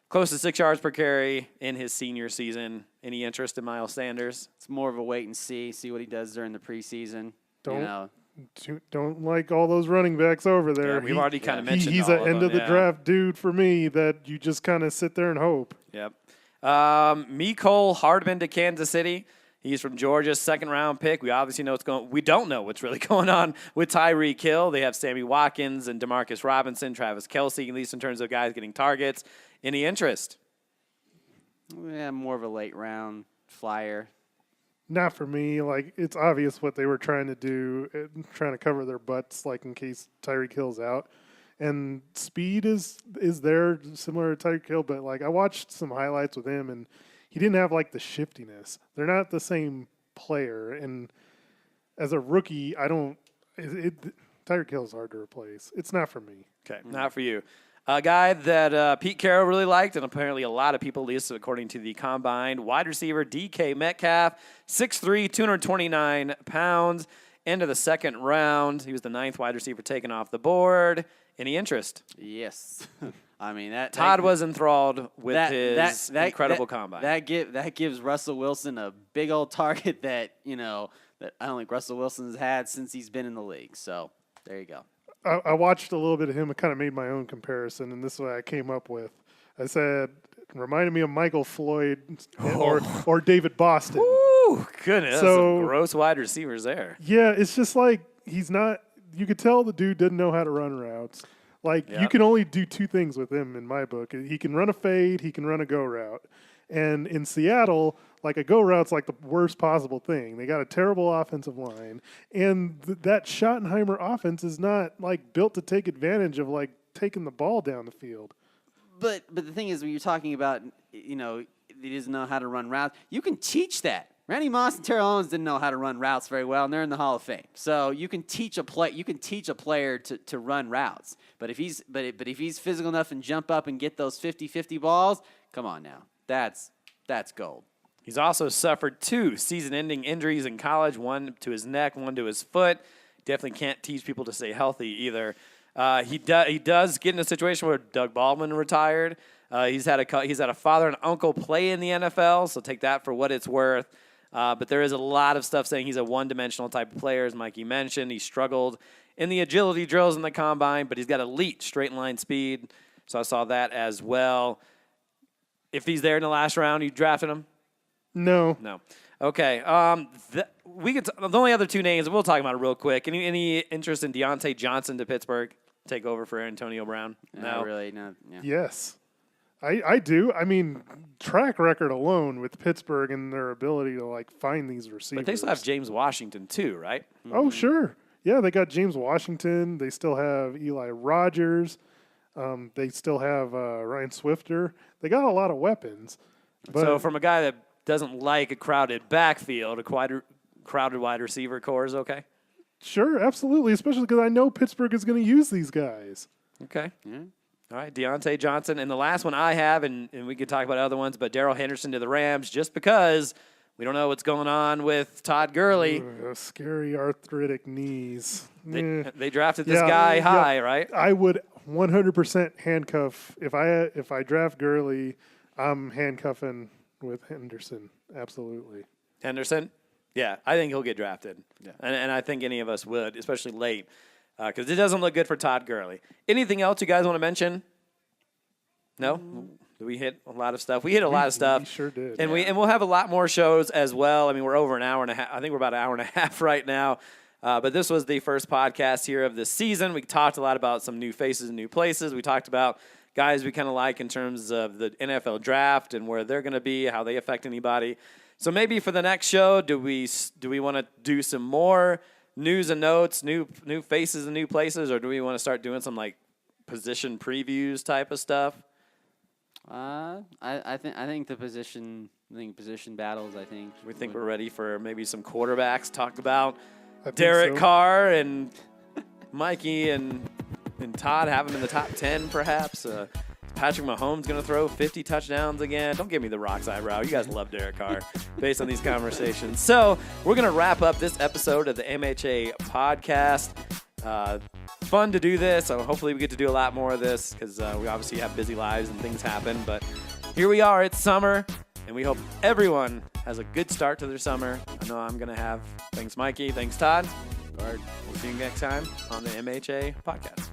close to 6 yards per carry in his senior season. Any interest in Miles Sanders? it's more of a wait and see what he does during the preseason. Don't like all those running backs over there. Yeah, we've already kind of mentioned he's all an end of the them, draft dude for me that you just kind of sit there and hope. Yep. Mecole Hardman to Kansas City. He's from Georgia, second-round pick. We obviously know we don't know what's really going on with Tyreek Hill. They have Sammy Watkins and Demarcus Robinson, Travis Kelce, at least in terms of guys getting targets. Any interest? Yeah, more of a late round flyer. Not for me. Like, it's obvious what they were trying to do, trying to cover their butts, like in case Tyreek Hill's out. And speed is there, similar to Tyreek Hill, but like I watched some highlights with him, and he didn't have like the shiftiness. They're not the same player, and as a rookie, Tyreek Hill is hard to replace. It's not for me. Okay, not for you. A guy that Pete Carroll really liked, and apparently a lot of people, at least according to the Combine, wide receiver DK Metcalf, 6'3", 229 pounds, into the second round. He was the 9th wide receiver taken off the board. Any interest? Yes. I mean, Todd was enthralled with his incredible Combine. That gives Russell Wilson a big old target that I don't think Russell Wilson's had since he's been in the league. So there you go. I watched a little bit of him and kind of made my own comparison, and this is what I came up with. I said, it reminded me of Michael Floyd or David Boston. Ooh, goodness. So, some gross wide receivers there. Yeah, it's just like he's not – you could tell the dude doesn't know how to run routes. Like, you can only do two things with him in my book. He can run a fade, he can run a go route. And in Seattle, like a go route's like the worst possible thing. They got a terrible offensive line. And that Schottenheimer offense is not like built to take advantage of like taking the ball down the field. But the thing is, when you're talking about, he doesn't know how to run routes, you can teach that. Randy Moss and Terrell Owens didn't know how to run routes very well, and they're in the Hall of Fame. So you can teach a player to run routes. But if he's physical enough and jump up and get those 50-50 balls, come on now. That's gold. He's also suffered 2 season-ending injuries in college, one to his neck, one to his foot. Definitely can't teach people to stay healthy either. He does get in a situation where Doug Baldwin retired. He's had a father and uncle play in the NFL, so take that for what it's worth. But there is a lot of stuff saying he's a one-dimensional type of player, as Mikey mentioned. He struggled in the agility drills in the combine, but he's got elite straight-line speed, so I saw that as well. If he's there in the last round, you drafted him? No. Okay. The only other 2 names, we'll talk about it real quick. Any interest in Deontay Johnson to Pittsburgh? Take over for Antonio Brown? No, really, no. Yeah. Yes. I do. I mean, track record alone with Pittsburgh and their ability to find these receivers. But they still have James Washington too, right? Oh, sure. Yeah, they got James Washington. They still have Eli Rogers. They still have Ryan Swifter. They got a lot of weapons. But So from a guy that doesn't like a crowded backfield, a crowded wide receiver core is okay? sure, absolutely, especially because I know Pittsburgh is going to use these guys. Okay. Yeah. All right, Deontay Johnson. And the last one I have, and we could talk about other ones, but Darrell Henderson to the Rams, just because we don't know what's going on with Todd Gurley. Scary arthritic knees. They drafted this guy high, right? I would 100% handcuff. If I draft Gurley, I'm handcuffing with Henderson. Absolutely. Henderson? Yeah, I think he'll get drafted. Yeah. And I think any of us would, especially late, because it doesn't look good for Todd Gurley. Anything else you guys want to mention? No? We hit a lot of stuff. We hit a lot of stuff. We sure did. And we'll have a lot more shows as well. I mean, we're over an hour and a half. I think we're about an hour and a half right now. But this was the first podcast here of the season. We talked a lot about some new faces and new places. We talked about guys we kind of like in terms of the NFL draft and where they're going to be, how they affect anybody. So maybe for the next show, do we want to do some more news and notes, new faces and new places, or do we want to start doing some like position previews type of stuff? I think position battles. We think we're ready for maybe some quarterbacks. Talked about think Derek so. Carr and Mikey and Todd have him in the top 10 perhaps. Patrick Mahomes going to throw 50 touchdowns again. Don't give me the rocks eyebrow. You guys love Derek Carr based on these conversations. So we're going to wrap up this episode of the MHA podcast. Fun to do this. So hopefully we get to do a lot more of this because we obviously have busy lives and things happen. But here we are. It's summer, and we hope everyone has a good start to their summer. I know I'm going to have. Thanks, Mikey. Thanks, Todd. We'll see you next time on the MHA podcast.